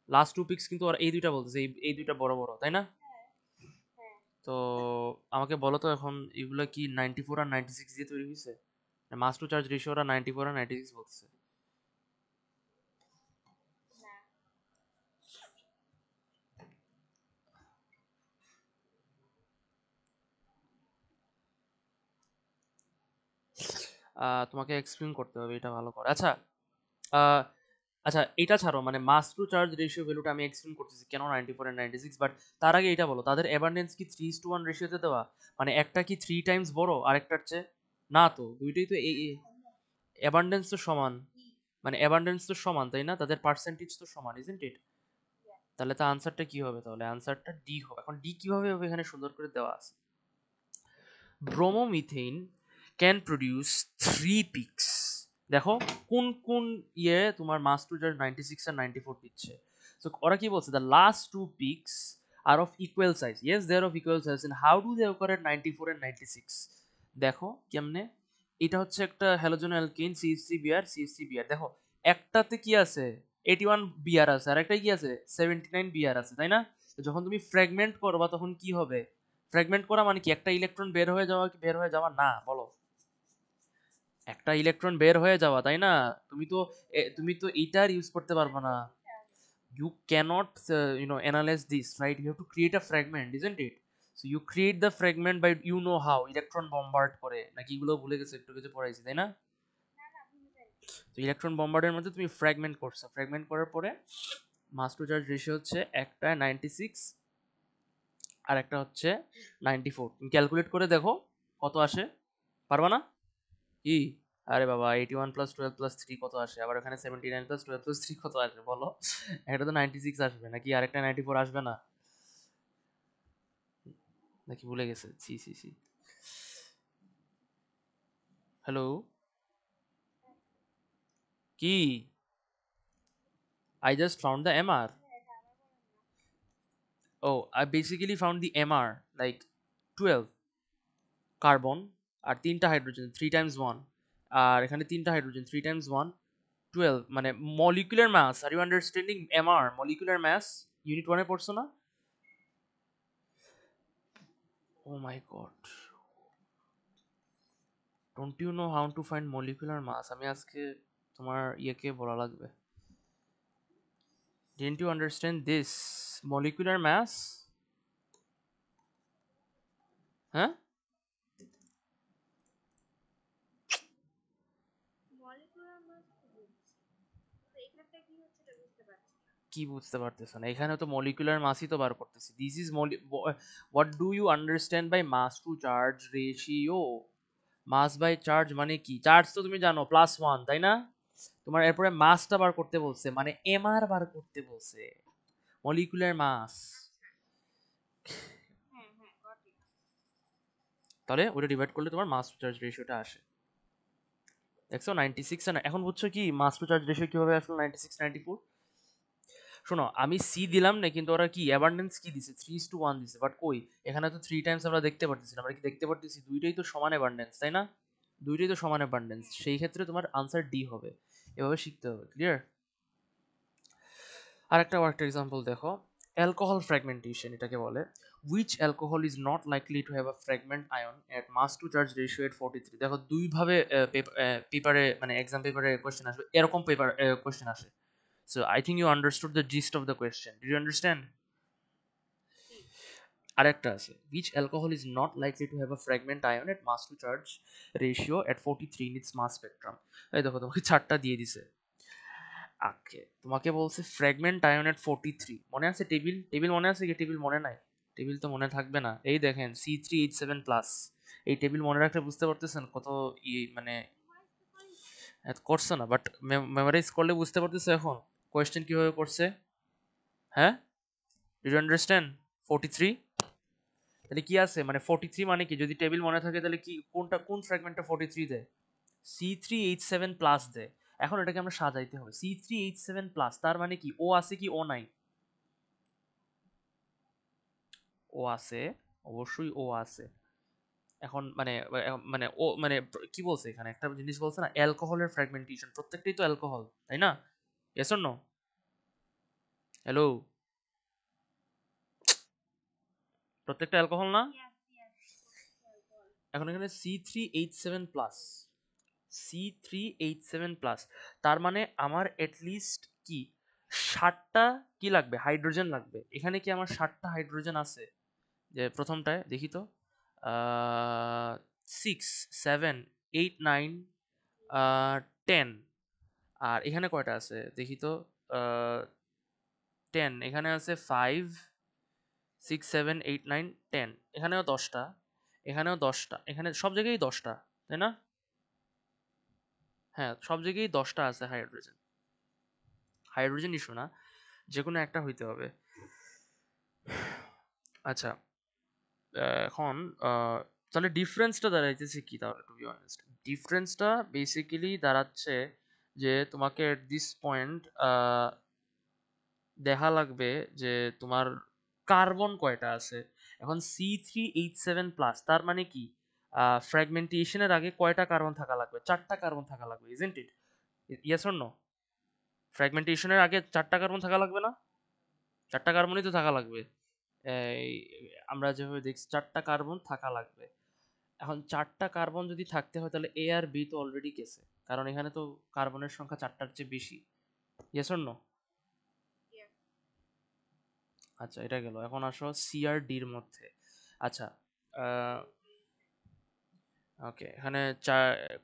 লাস্ট টু পিক্স কিন্তু আর এই দুইটা বলতেছে এই দুইটা বড় বড় তাই না তো আমাকে বলো তো এখন এগুলো কি 94 আর 96 দিয়ে তৈরি হয়েছে মাস টু চার্জ রেশিও ওরা 94 আর 96 বলতেছে তোমাকে এক্সপ্লেন করতে হবে এটা ভালো করে আচ্ছা আহ, আচ্ছা এটা ছাড়ো মানে মাস টু চার্জ রেশিও ভ্যালুটা আমি এক্সপ্লেন করতেছি কেন 94 এন্ড 96 বাট তার আগে এটা বলো তাদের অ্যাবান্ডেন্স কি 3:1 রেশিওতে দেওয়া মানে একটা কি 3 টাইমস বড় আরেকটার চেয়ে না তো দুইটাই তো এই অ্যাবান্ডেন্স তো সমান মানে অ্যাবান্ডেন্স তো সমান তাই না তাদের পার্সেন্টেজ তো সমান ইজন্ট ইট তাহলে তো আনসারটা কি হবে তাহলে আনসারটা ডি হবে এখন ডি কিভাবে হবে এখানে সুন্দর করে দেওয়া আছে ব্রোমোমিথেন ক্যান প্রডিউস 3 পিক্স দেখো কোন কোন ইয়ে তোমার মাস টু জার 96 আর 94 দিচ্ছে সো ওরা কি বলছে the last two peaks are of equal size yes they are of equal size and how do they occur at 94 and 96 দেখো কেমনে এটা হচ্ছে একটা হ্যালোজেন অ্যালকিন CH3Br দেখো একটাতে কি আছে 81 বিআর আছে আর একটা কি আছে 79 বিআর আছে তাই না তো যখন তুমি ফ্র্যাগমেন্ট করবা তখন কি হবে ফ্র্যাগমেন্ট করা মানে কি একটা ইলেকট্রন বের হয়ে যাওয়া কি বের হয়ে যাওয়া না বলো একটা ইলেকট্রন বের হয়ে যাওয়া তাই না তুমি তো এইটার ইউজ করতে পারবে না you cannot analyze this right you have to create a fragment isn't it so you create the fragment by how electron bombard করে নাকি এগুলো ভুলে গেছো একটু কিছু পড়াইছি তাই না তো ইলেকট্রন বম্বার্ডের মধ্যে তুমি ফ্র্যাগমেন্ট করছো ফ্র্যাগমেন্ট করার পরে মাস টু চার্জ রেশিও হচ্ছে একটা 96 আর একটা হচ্ছে 94 তুমি ক্যালকুলেট করে দেখো কত আসে পারবা না কি আরে বাবা 81 প্লাস 12 প্লাস 3 কত আসে আবার এখানে 79 প্লাস 12 প্লাস 3 কত আসে বলো এটা তো 96 আসবে নাকি আরেকটা 94 আসবে না নাকি ভুলে গেছে সি সি সি হ্যালো কি I just found the MR oh I basically found the MR like 12 carbon আর 3টা হাইড্রোজেন 3 টাইমস 1, আর এখানে 3টা হাইড্রোজেন 3 টাইমস 1 12, মানে molecular mass. Are you understanding? M R molecular mass unit 1 এ পড়ছো না? Oh my God, don't you know how to find molecular mass? আমি আজকে তোমার ইয়েকে বলা লাগবে। Didn't you understand this molecular mass? হ্যাঁ, কি বুঝতে পারতেছ না? এখানে তো মলিকুলার মাসই তো বার করতেছি। This is what do you understand by mass to charge ratio? Mass by charge মানে কি? চার্জ তো তুমি জানো +1, তাই না? তোমার এরপরে মাসটা বার করতে বলছে, মানে এমআর বার করতে বলছে, মলিকুলার মাস। তাহলে ওটা ডিভাইড করলে তোমার মাস টু চার্জ রেশিওটা আসে। দেখছো 96। এখন বুঝছো কি মাস টু চার্জ রেশিও কিভাবে আসলো 96 94? শোনো, আমি সি দিলাম না, কিন্তু ওরা কি অ্যাবান্ডেন্স কি দিছে? 3:1 দিছে। বাট কই, এখানে তো 3 টাইমস আমরা দেখতে পারতেছি না। আমরা কি দেখতে পারতেছি? দুইটাই তো সমান অ্যাবান্ডেন্স, তাই না? দুইটাই তো সমান অ্যাবান্ডেন্স। সেই ক্ষেত্রে তোমার আনসার ডি হবে। এভাবে শিখতে হবে। ক্লিয়ার? আর একটা এক্সাম্পল দেখো, অ্যালকোহল ফ্র্যাগমেন্টেশন এটাকে বলে। which alcohol is not likely to have a fragment ion at mass to charge ratio at 43? দেখো দুইভাবে পেপারে, মানে এক্সাম পেপারে কোশ্চেন আসবে, এরকম পেপার কোশ্চেন আসে। So I think you understood the gist of the question. Did you understand? আরেকটা আছে, which alcohol is not likely to have a fragment ion at mass to charge ratio at 43 in its mass spectrum? এই দেখো তোমাকে চারটা দিয়ে দিছে। ওকে, তোমাকে বলছে ফ্র্যাগমেন্ট আয়ন এট 43। মনে আছে টেবিল? টেবিল মনে আছে কি? টেবিল মনে নাই? টেবিল তো মনে থাকবে না। এই দেখেন C3H7+। এই টেবিল মনে রাখলে বুঝতে পারতেছেন কত মানে এত করছে না, বাট মেমোরাইজ করলে বুঝতে পারতেছে এখন কোয়েশ্চেন কিভাবে করছে। হ্যাঁ, ডিড ইউ আন্ডারস্ট্যান্ড? 43 তাহলে কি আছে, মানে 43 মানে কি? যদি টেবিল মনে থাকে তাহলে কি, কোনটা কোন ফ্র্যাগমেন্টটা 43 দেয়? C3H7+ দেয়। এখন এটাকে আমরা সাজাইতে হবে। C3H7+, তার মানে কি ও আছে কি ও নাই? ও আছে, অবশ্যই ও আছে। এখন মানে মানে ও মানে কি বলছে এখানে? একটা জিনিস বলছে না, অ্যালকোহলের ফ্র্যাগমেন্টেশন, প্রত্যেকটাই তো অ্যালকোহল, তাই না? Yes or no? হ্যালো, প্রত্যেকটা অ্যালকোহল না? এখন এখানে C3H7+, C3H7+, তার মানে আমার এটলিস্ট কি 60টা কি লাগবে? হাইড্রোজেন লাগবে। এখানে কি আমার 60টা হাইড্রোজেন আছে? যে প্রথমটায় দেখি তো, 6 7 8 9 10। আর এখানে কয়টা আছে দেখি তো, 10। এখানে আছে 5 6 7 8 9 10। এখানেও 10টা, এখানেও 10টা, এখানে সব জায়গায় 10টা, তাই না? হ্যাঁ, সব জায়গায় 10টা আছে হাইড্রোজেন। হাইড্রোজেন ইস্যু না, যে কোনো একটা হইতে হবে। আচ্ছা, এখন তাহলে ডিফারেন্সটা দাঁড়াইতেছে কি তাহলে? টু বি অনেস্ট, ডিফারেন্সটা বেসিক্যালি দাঁড়াচ্ছে যে তোমাকে এট দিস পয়েন্ট দেখা লাগবে যে তোমার কার্বন কয়টা আছে। এখন C3H7+, তার মানে কি ফ্র্যাগমেন্টেশনের আগে কয়টা কার্বন থাকা লাগবে? 4টা কার্বন থাকা লাগবে, isn't it? Yes or no? ফ্র্যাগমেন্টেশনের আগে 4টা কার্বন থাকা লাগবে না? 4টা কার্বনই তো থাকা লাগবে। এই আমরা যেভাবে দেখছি 4টা কার্বন থাকা লাগবে। এখন 4টা কার্বন যদি থাকতে হয় তাহলে এ আর বি তো অলরেডি গেছে, কারণ এখানে তো কার্বনের সংখ্যা 4টার চেয়ে বেশি। Yes or no? আচ্ছা, এটা গেল। এখন আসো সি আর ডির মধ্যে। আচ্ছা, ওকে, এখানে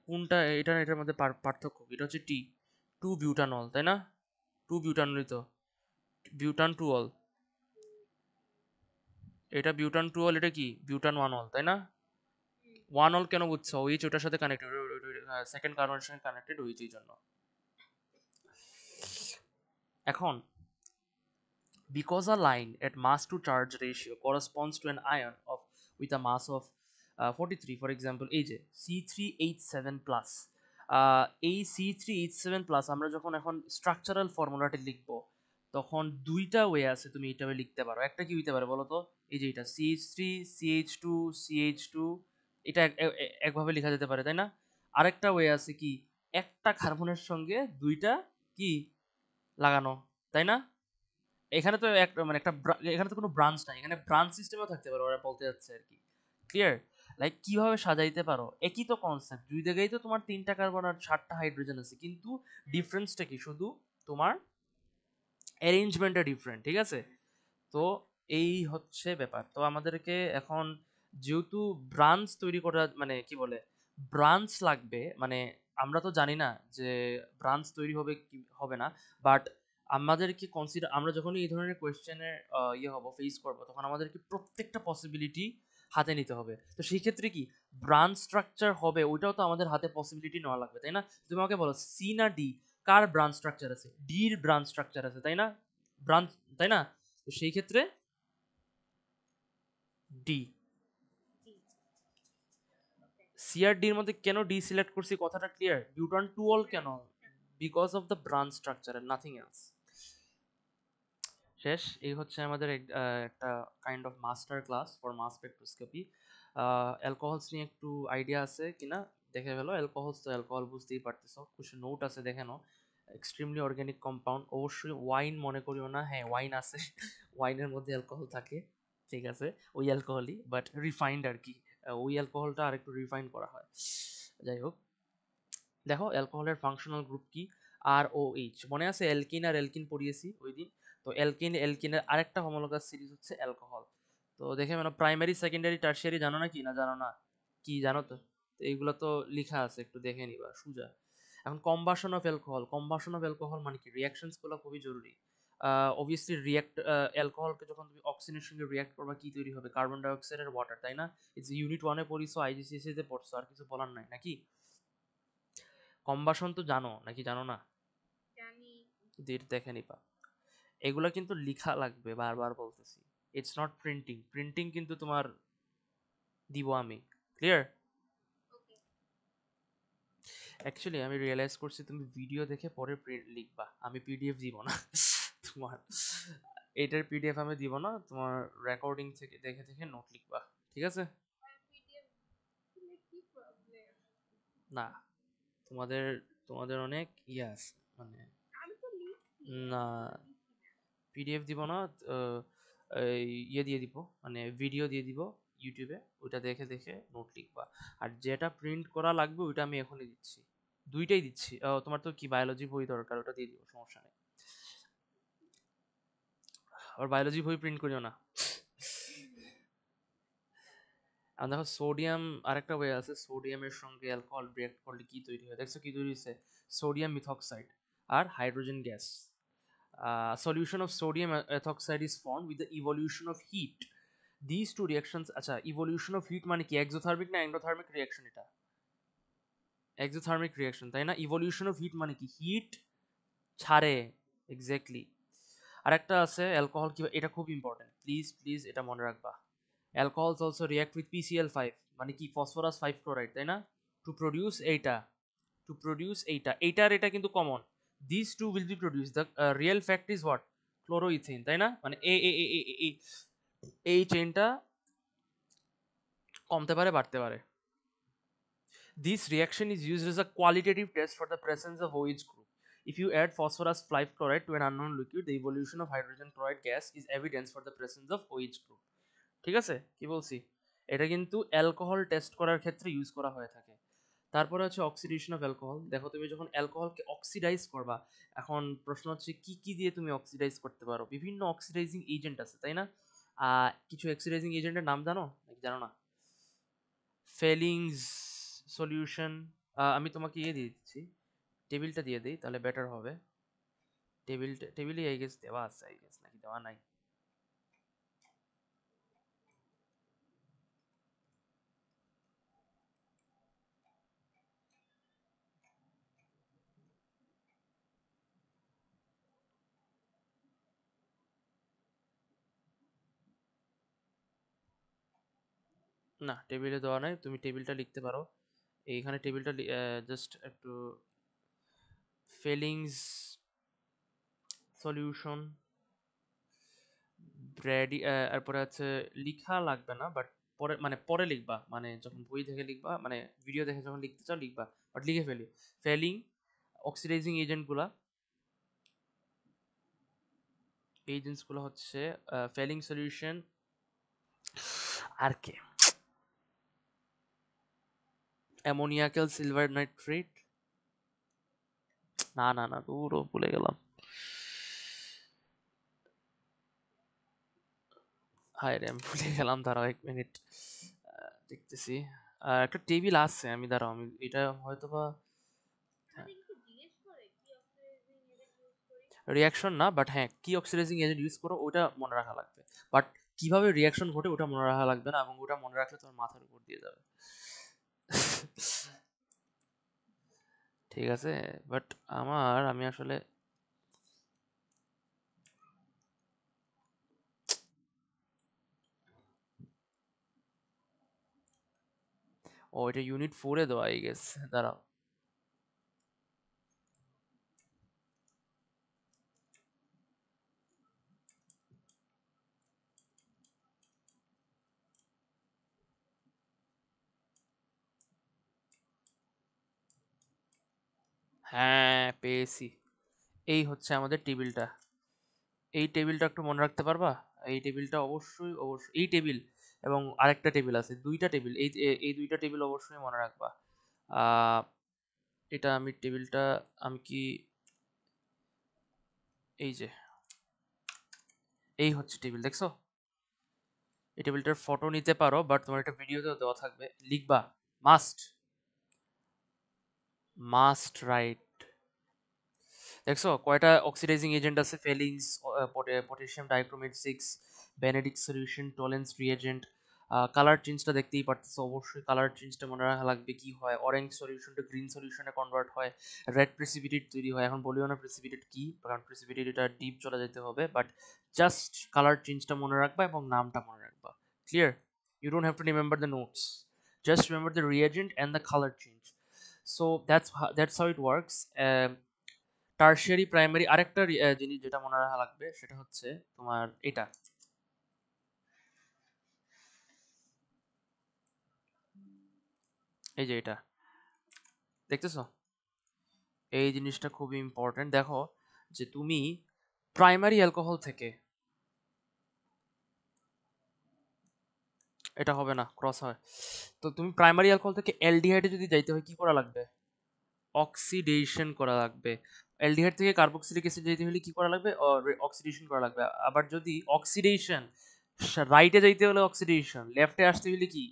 কোনটা এটা এটার মধ্যে পার্থক্য কি? এটা হচ্ছে টি 2 বিউটানল, তাই না? 2 বিউটানলই তো, বিউটান 2 অল। এটা বিউটান 2 অল, এটা কি বিউটান 1 অল, তাই না? 1 অল কেন বুঝছো? ওইচ ওটার সাথে কানেক্টেড, সেকেন্ড কার্বনের সঙ্গে কানেক্টেড ওইচ, এই জন্য। এখন because a line at mass to charge ratio corresponds to an ion of with a mass of 43, for example এই যে C3H7+, এই C3H7+, আমরা যখন এখন স্ট্রাকচারাল ফর্মুলাটি লিখব তখন দুইটা ওয়ে আছে, তুমি এইভাবে লিখতে পারো। একটা কি হইতে পারে বলো তো? এই যে এটা CH3 CH2 CH2 এটা একভাবে লেখা যেতে পারে, তাই না? আরেকটা ওয়ে আছে কি, একটা কার্বনের সঙ্গে দুইটা কি লাগানো, তাই না? এখানে তো একটা মানে একটা এখানে তো কোনো ব্রাঞ্চ নাই, এখানে ব্রাঞ্চ সিস্টেমও থাকতে পারে, ওরা বলতে যাচ্ছে আর কি। ক্লিয়ার? লাইক কিভাবে সাজাইতে পারো, একই তো কনসেপ্ট, দুই জায়গায় তো তোমার 3টা কার্বন আর 7টা হাইড্রোজেন আছে, কিন্তু ডিফারেন্সটা কি, শুধু তোমার অ্যারেঞ্জমেন্টটা ডিফারেন্ট, ঠিক আছে? তো এই হচ্ছে ব্যাপার। তো আমাদেরকে এখন যেহেতু ব্রাঞ্চ তৈরি করা মানে কি বলে ব্রাঞ্চ লাগবে, মানে আমরা তো জানি না যে ব্রাঞ্চ তৈরি হবে কি হবে না, বাট আমাদেরকে কনসিডার, আমরা যখনই এই ধরনের কোয়েশ্চেনের হব ফেস করব, তখন আমাদেরকে প্রত্যেকটা পসিবিলিটি হাতে নিতে হবে। তো সেই ক্ষেত্রে কি ব্রাঞ্চ স্ট্রাকচার হবে, ওইটাও তো আমাদের হাতে পসিবিলিটি নেওয়া লাগবে, তাই না? তুমি আমাকে বলো সি না ডি, কার ব্রাঞ্চ স্ট্রাকচার আছে? ডির ব্রাঞ্চ স্ট্রাকচার আছে, তাই না? ব্রাঞ্চ, তাই না? তো সেই ক্ষেত্রে ডি। সি আর ডির মধ্যে কেন ডি সিলেক্ট করছি কথাটা ক্লিয়ার? বিউটান টু অল কেন? Because of the branch structure and nothing else. শেষ। এই হচ্ছে আমাদের একটা kind of master class for mass spectroscopy. Alcohols নিয়ে একটু আইডিয়া আছে কিনা দেখে ফেলো। অ্যালকোহলস তো অ্যালকোহল বুঝতেই পারতেছো, কিছু নোট আছে দেখে নাও। এক্সট্রিমলি অর্গানিক কম্পাউন্ড, অবশ্যই ওয়াইন মনে করিও না, হ্যাঁ ওয়াইন আছে ওয়াইনের মধ্যে অ্যালকোহল থাকে, ঠিক আছে, ওই অ্যালকোহলই বাট রিফাইন্ড আর কি। ওই অ্যালকোহলটা আর একটু রিফাইন করা হয়। যাই হোক, দেখো অ্যালকোহলের ফাংশনাল গ্রুপ কি, আর ও এইচ। মনে আছে অ্যালকিন আর অ্যালকিন পড়িয়েছি ওই দিন? তো অ্যালকিনের আরেকটা হোমোলোগাস সিরিজ হচ্ছে অ্যালকোহল। তো দেখে মানে প্রাইমারি সেকেন্ডারি টারশিয়ারি জানো না কি, না জানো না? কি জানো তো? তো এইগুলো তো লেখা আছে, একটু দেখে নিবা সুজা। এখন combustion of alcohol, combustion of alcohol মানে কি, রিঅ্যাকশনস গুলো খুবই জরুরি। অবভিয়াসলি অ্যালকোহলকে যখন তুমি অক্সিজেনের সঙ্গে রিঅ্যাক্ট করবা কি তৈরি হবে? কার্বন ডাইঅক্সাইড আর ওয়াটার, তাই না? ইটস ইউনিট 1-এ পড়িছো, আইজিসিএসি তে পড়ছো, আর কিছু বলার নাই নাকি? কম্বাসন তো জানো নাকি জানো না? দেখে নিবা। এগুলা কিন্তু লিখা লাগবে, বারবার বলতেছি। ইটস নট প্রিন্টিং, প্রিন্টিং কিন্তু তোমার দিব আমি। ক্লিয়ার? অ্যাকচুয়ালি আমি রিয়েলাইজ করছি তুমি ভিডিও দেখে পরে লিখবা, আমি পিডিএফ দিব না তোমার। এটার পিডিএফ আমি দিব না, তোমার রেকর্ডিং থেকে দেখে দেখে নোট লিখবা, ঠিক আছে? না, তোমাদের তোমাদের অনেক ইয়াস, মানে না, পিডিএফ দিব না। আহ, এই দিয়ে দিব, মানে ভিডিও দিয়ে দিব ইউটিউবে, ওইটা দেখে দেখে নোট লিখবা। আর যেটা প্রিন্ট করা লাগবে ওইটা আমি এখনই দিচ্ছি, দুইটাই দিচ্ছি। তোমার তো কি বায়োলজি বই দরকার, ওটা দিয়ে দিব, সমস্যা নেই। আর বায়োলজি বই প্রিন্ট করিও না। আর দেখো সোডিয়াম, আরেকটা ওয়ে আছে, সোডিয়ামের সঙ্গে অ্যালকোহল রিঅ্যাক্ট করলে কি তৈরি হয়, দেখছো কি তৈরি হয়েছে? সোডিয়াম মিথক্সাইড আর hydrogen gas. Solution of sodium ethoxide is formed with the evolution of heat. These two reactions, আচ্ছা evolution of heat মানে কি, এক্সোথার্মিক না এন্ডোথার্মিক রিঅ্যাকশন? এটা এক্সোথার্মিক রিঅ্যাকশন, তাই না? ইভলিউশন অফ হিট মানে কি, হিট ছাড়ে, এক্স্যাক্টলি। আরেকটা আছে অ্যালকোহল কি, এটা খুব ইম্পর্টেন্ট, প্লিজ প্লিজ এটা মনে রাখবা। Alcohols also react with PCl5, মানে কি ফসফরাস 5 ক্লোরাইড, তাই না? টু প্রডিউস এইটা, এইটার এটা কিন্তু কমন। This too will be produce, the real fact is what? Chloroethene, তাই না? মানে এই চেইনটা কমতে পারে বাড়তে পারে। This reaction is used as a qualitative test for the presence of OH group. If you add phosphorus 5 chloride to an unknown liquid, the evolution of hydrogen chloride gas is evidence for the presence of OH group. ঠিক আছে, কি বলছি? এটা কিন্তু alcohol test করার ক্ষেত্রে use করা হয়ে থাকে। তারপরে হচ্ছে অক্সিডেশন অফ অ্যালকোহল। দেখো তুমি যখন অ্যালকোহলকে অক্সিডাইজ করবা, এখন প্রশ্ন হচ্ছে কি কি দিয়ে তুমি অক্সিডাইজ করতে পারো? বিভিন্ন অক্সিডাইজিং এজেন্ট আছে, তাই না? কিছু অক্সিডাইজিং এজেন্টের নাম জানো নাকি জানো না? ফেলিংস সলিউশন, আমি তোমাকে দিয়ে দিচ্ছি, টেবিলটা দিয়ে দিই তাহলে বেটার হবে। টেবিলে আই গেস দেওয়া আছে, আই গেস, নাকি দেওয়া নাই? না, টেবিলে দেওয়া নাই, তুমি টেবিলটা লিখতে পারো। এইখানে টেবিলটা জাস্ট একটু, ফেলিংস সলিউশন ব্র্যাডি, তারপরে আছে, লিখা লাগবে না বাট পরে মানে পরে লিখবা, মানে যখন বই দেখে লিখবা, মানে ভিডিও দেখে যখন লিখতে চাও লিখবা, বাট লিখে ফেলি। ফেলিং অক্সিডাইজিং এজেন্টসগুলো হচ্ছে ফেলিং সলিউশন আর কে, অ্যামোনিয়াকেল সিলভার নাইট্রেট, না না না পুরো ভুলে গেলাম। হায় রে আমি ভুলে গেলাম, দাঁড়াও 1 মিনিট দেখতেছি। একটা টেবিল আছে, আমি দাঁড়াও আমি এটা হয়তো বা রিয়াকশন না, বাট হ্যাঁ কি অক্সিডাইজিং এজেন্ট ইউজ করো ওটা মনে রাখা লাগবে, বাট কিভাবে রিয়াকশন ঘটে ওটা মনে রাখা লাগবে না, এবং ওটা মনে রাখলে তোমার মাথার উপর দিয়ে যাবে। ঠিক আছে, বাট আমি আসলে ও এটা ইউনিট 4-এ দেওয়া আই গেস, দাঁড়াও। হ্যাঁ পেয়েছি, এই হচ্ছে আমাদের টেবিলটা। এই টেবিলটা একটু মনে রাখতে পারবা? এই টেবিলটা অবশ্যই অবশ্যই এই টেবিল, এবং আরেকটা টেবিল আছে, দুইটা টেবিল, এই দুইটা টেবিল অবশ্যই মনে রাখবা। আহ এটা আমি টেবিলটা, আমি কি, এই যে এই হচ্ছে টেবিল, দেখছো? এই টেবিলটার ফটো নিতে পারো, বাট তোমার একটা ভিডিওতেও দেওয়া থাকবে, লিখবা মাস্ট, মাস্ট রাইট। দেখছো কয়টা অক্সিডাইজিং এজেন্ট আছে? Fehling's, potassium dichromate 6, Benedict solution, Tollens reagent. Colour চেঞ্জটা দেখতেই পারতেছো, অবশ্যই কালার চেঞ্জটা মনে রাখা লাগবে কি হয়। অরেঞ্জ সলিউশনটা গ্রিন সলিউশনে কনভার্ট হয়, রেড প্রেসিপিটেট তৈরি হয়। এখন বলিও না প্রেসিপিটেট কি, কারণ প্রেসিপিটেট এটা ডিপ চলে যেতে হবে, বাট জাস্ট কালার চেঞ্জটা মনে রাখবা এবং নামটা মনে রাখবা। Clear? You don't have to remember the notes, just remember the reagent and the colour change. So that's how it works. Tertiary primary আরেকটা জিনিস যেটা মনে রাখা লাগবে সেটা হচ্ছে তোমার এটা, এই যে এটা দেখতেছো, এই জিনিসটা খুবই ইম্পর্টেন্ট। দেখো যে তুমি প্রাইমারি অ্যালকোহল থেকে, এটা হবে না ক্রস হয়, তো তুমি প্রাইমারি অ্যালকোহল থেকে অ্যালডিহাইডে যদি যাইতে হয় কি করা লাগবে? অক্সিডেশন করা লাগবে। অ্যালডিহাইড থেকে কার্বক্সিলিক অ্যাসিড যেতে হলে কি করা লাগবে? অক্সিডেশন করা লাগবে। আবার যদি অক্সিডেশন রাইটে যাইতে হলে অক্সিডেশন, লেফটে আসতে হলে কি?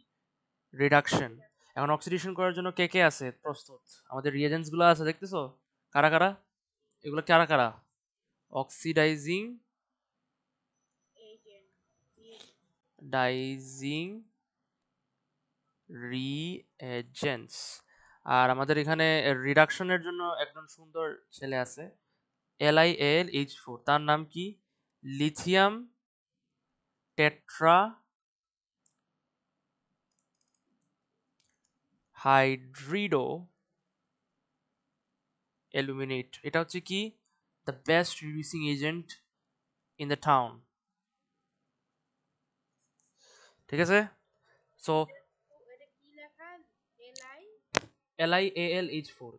রিডাকশন। এখন অক্সিডেশন করার জন্য কে কে আছে প্রস্তুত? আমাদের রিয়েজেন্টস গুলো আছে, দেখতেছো? কারা কারা? এগুলো কারা কারা? Oxidising ডাইজিং reagents. আর আমাদের এখানে রিডাকশনের জন্য একজন সুন্দর ছেলে আছে, LiAlH4, তার নাম কি? Lithium tetra hydrido aluminate. এটা হচ্ছে কি? The best reducing agent in the town. ঠিক আছে? সো LiAlH4,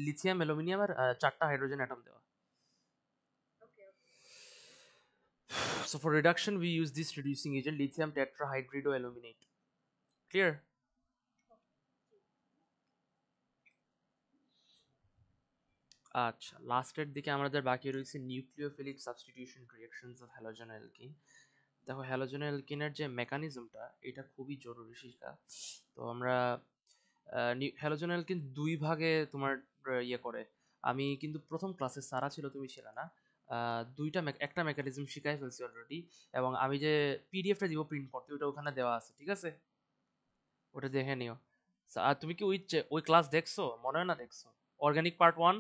লিথিয়াম অ্যালুমিনিয়াম আর 4টা হাইড্রোজেন অ্যাটম দেওয়া। So for reduction we use this reducing agent lithium tetrahydroaluminate. Clear? আচ্ছা লাস্টের দিকে আমাদের বাকি রয়েছে nucleophilic substitution reactions of halogen alkyne. দেখো হ্যালোজেন অ্যালকিনের যে মেকানিজমটা এটা খুবই জরুরি শিখা। তো আমরা হ্যালোজেন অ্যালকিন 2 ভাগে তোমার ইয়ে করে। আমি কিন্তু প্রথম ক্লাসে সারা ছিল, তুমি ছিল না। একটা মেকানিজম শিখাই ফেলছি অলরেডি, এবং আমি যে পিডিএফটা দিব প্রিন্ট করতে ওটা ওখানে দেওয়া আছে, ঠিক আছে? ওটা দেখে নিও। আর তুমি কি ওই ক্লাস দেখছো? মনে হয় না দেখছো। Organic part 1।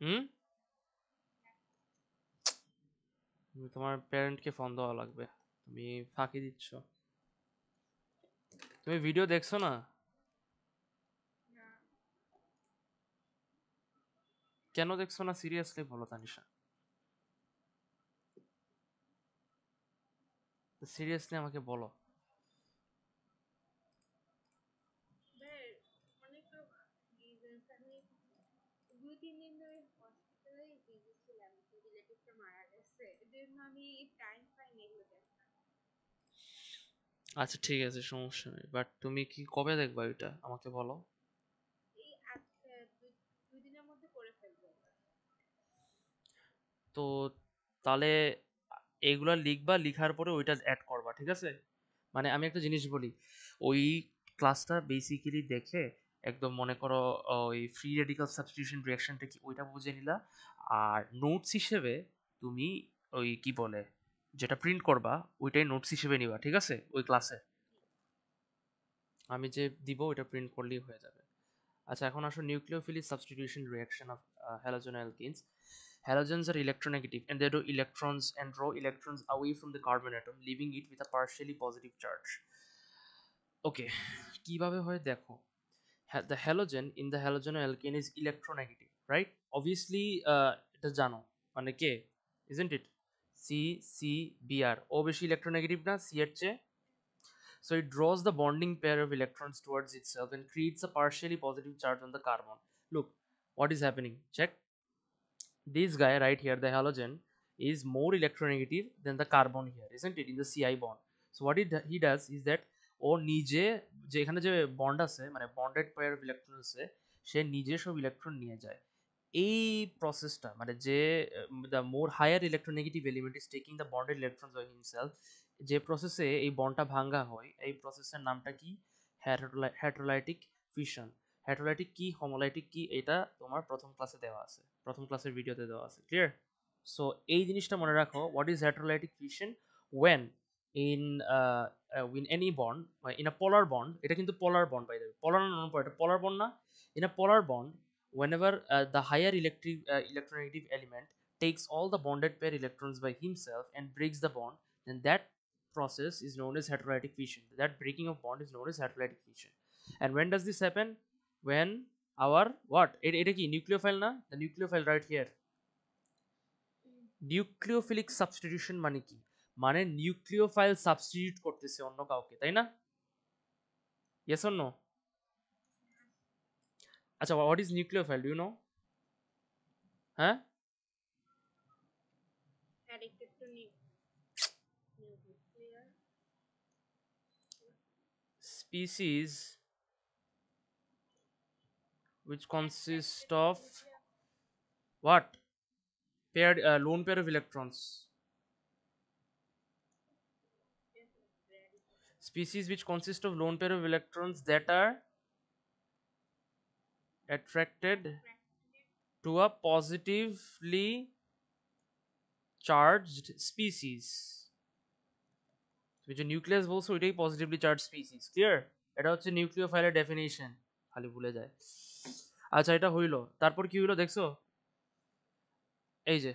হুম, তোমার প্যারেন্টকে ফোন দেওয়া লাগবে, তুমি ফাঁকি দিচ্ছ। তুমি ভিডিও দেখছো না? কেন দেখছো না সিরিয়াসলি বলো তানিশা। সিরিয়াসলি আমাকে বলো। ভাই অনেক রিজনস আমি 2-3 দিন ধরে হসপিটালে বিজি ছিলাম, রিলেটিভটা মারা গেছে, এর জন্য আমি টাইম পাইনি এগুলো দেখার। আচ্ছা ঠিক আছে, সমস্যা নেই, বাট তুমি কি কবে দেখবা এটা আমাকে বলো। এই আজকে 2 দিনের মধ্যে করে ফেলবো। তো তাহলে এইগুলা লিখবা, লিখার পরে ওইটা অ্যাড করবা, ঠিক আছে? মানে আমি একটা জিনিস বলি, ওই ক্লাসটা বেসিক্যালি দেখে একদম মনে করো ওই ফ্রি রেডিকাল সাবস্টিটিউশন রিঅ্যাকশনটা কি ওইটা বুঝে নিলা। আর নোটস হিসেবে তুমি ওই কি বলে যেটা প্রিন্ট করবা ওইটাই নোটস হিসেবে নিবা, ঠিক আছে? ওই ক্লাসে আমি যে দিব ওইটা প্রিন্ট করলেই হয়ে যাবে। আচ্ছা এখন আসো nucleophilic substitution reaction of halogen alkenes. Halogens are electronegative and they draw electrons away from the carbon atom, leaving it with a partially positive charge. ওকে, কিভাবে হয় দেখো। The halogen in the halogenoalkane is electronegative, right? Obviously এটা জানো, মানে কে, isn't it? C Br ও বেশি electronegative না C এর চেয়ে, so it draws the bonding pair of electrons towards itself and creates a partially positive charge on the carbon. Look, what is happening? Check. This guy right here, the halogen, is more electronegative than the carbon here, isn't it? In the Ci bond. So what he does is that ও নিজে যে এখানে যে bond আছে মানে bonded pair of electron আছে, সে নিজে সব electron নিয়ে যায়। এই প্রসেসটা মানে যে the more higher electronegative element is taking the bonded electrons by himself, যে প্রসেসে এই বন্ডটা ভাঙ্গা হয় এই প্রসেসের নামটা কি? হ্যাড্রোলাইটিক ফিশন। হ্যাড্রোলাইটিক কি হোমোলাইটিক কি এটা তোমার প্রথম ক্লাসে দেওয়া আছে, প্রথম ক্লাসের ভিডিওতে দেওয়া আছে, ক্লিয়ার? সো এই জিনিসটা মনে রাখো, what is hydrolytic fission? When in in any bond, in a polar bond, এটা কিন্তু পোলার বন্ড বাই দেবে, পোলার নন পোলার, এটা পোলার বন্ড না? In a polar bond, whenever the higher electronegative element takes all the bonded pair electrons by himself and breaks the bond, then that process is known as heterolytic fission. That breaking of bond is known as heterolytic fission. And when does this happen? When our what, এটা কি nucleophile না? The nucleophile right here, nucleophilic substitution মানে কি? মানে nucleophile substitute করতেছে অন্য কাউকে, তাই না? Yes or no? আচ্ছা what is nucleophile, do you know? হ্যাঁ, addicted to nuclear species which consist attracted to of nuclear what? Paired lone pair of electrons. Species which consist of lone pair of electrons that are attracted attracted to a positively charged species. তুমি যে nucleus বলছো ওইটাই positively charge species, clear? এটা হচ্ছে নিউক্লিওফাইলের definition, খালি ভুলে যায়। আচ্ছা এটা হইলো, তারপর কি হইলো দেখছো? এই যে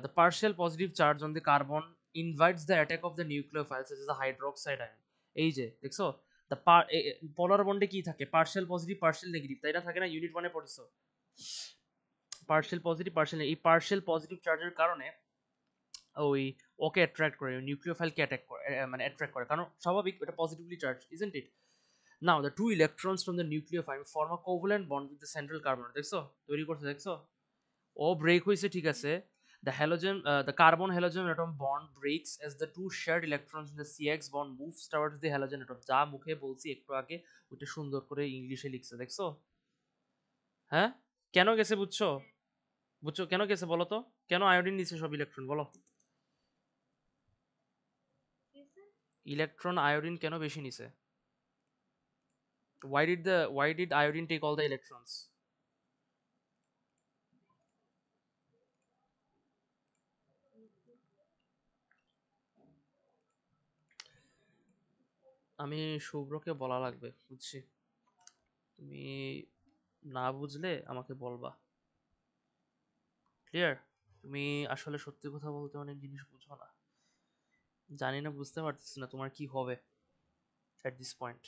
the partial positive charge on the carbon invites the attack of the nucleophiles such as the hydroxide ion. এই যে দেখছো, the polar বন্ডে কি থাকে? পার্শিয়াল পজিটিভ পার্শিয়াল নেগেটিভ, তাই না? থাকে না? ইউনিট 1 এ পড়েছো পার্শিয়াল পজিটিভ পার্শিয়াল, এই পার্শিয়াল পজিটিভ চার্জের কারণে ওই ওকে অ্যাট্রাক্ট করে, নিউক্লিওফাইলকে অ্যাটাক করে, মানে অ্যাট্রাক্ট করে, কারণ স্বাভাবিক এটা positively charge, isn't it? Now the two electrons from the nucleophile form a covalent bond with the central carbon, দেখছো তৈরি করছে, দেখছো? ও ব্রেক হয়েছে, ঠিক আছে। The carbon halogen atom bond breaks as the two shared electrons in the CX bond moves towards the halogen atom. যা মুখে বলছি একটু আগে ওটা সুন্দর করে ইংলিশে লিখছে, দেখছো? হ্যাঁ, কেন গেছে বুঝছো? বুঝছো কেন গেছে বলো তো? কেন আয়োডিন নিছে সব ইলেকট্রন, বলো? ইলেকট্রন আয়োডিন কেন বেশি নিছে? Why did iodine take all the electrons? আমি শুভ্রকে বলা লাগবে, বুঝছি। তুমি না বুঝলে আমাকে বলবা, ক্লিয়ার? তুমি আসলে সত্যি কথা বলতে অনেক জিনিস বুঝো না, জানি না, বুঝতে পারতেছি না তোমার কি হবে এট দিস পয়েন্ট।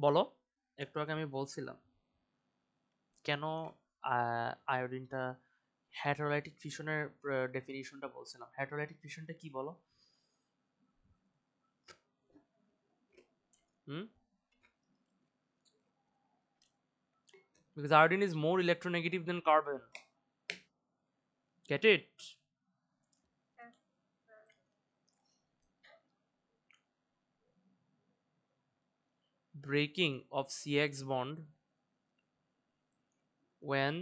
বলো, একটু আগে আমি বলছিলাম কেন আয়োডিনটা হেটারোলাইটিক ফিশনের ডেফিনিশনটা বলছিলাম। হেটারোলাইটিক ফিশনটা কি বলো? হুম? Because iodine is more electronegative than carbon. Get it? Yes, Breaking of CX bond when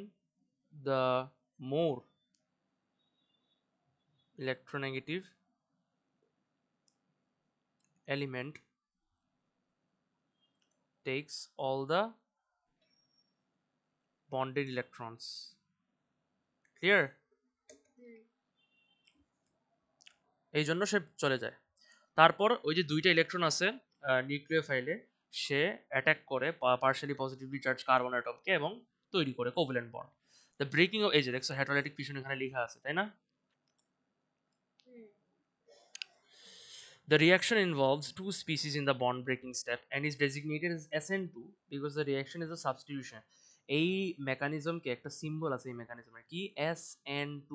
the more electronegative element takes all the bonded electrons. Clear? হুম, এই জন্য সে চলে যায়। তারপর ওই যে দুইটা ইলেকট্রন আছে নিউক্লিওফাইলে, সে অ্যাটাক করে পার্শিয়ালি পজিটিভলি চার্জ কার্বন অ্যাটমকে এবং তৈরি করে covalent bond. The breaking of, এই যে দেখছো হেটারোলাইটিক ফিশন এখানে লেখা আছে, তাই না? হুম, The reaction involves two species in the bond breaking step and is designated as SN2 because the reaction is a substitution. এই মেকানিজমকে একটা সিম্বল আছে, এই মেকানিজমের কি SN2।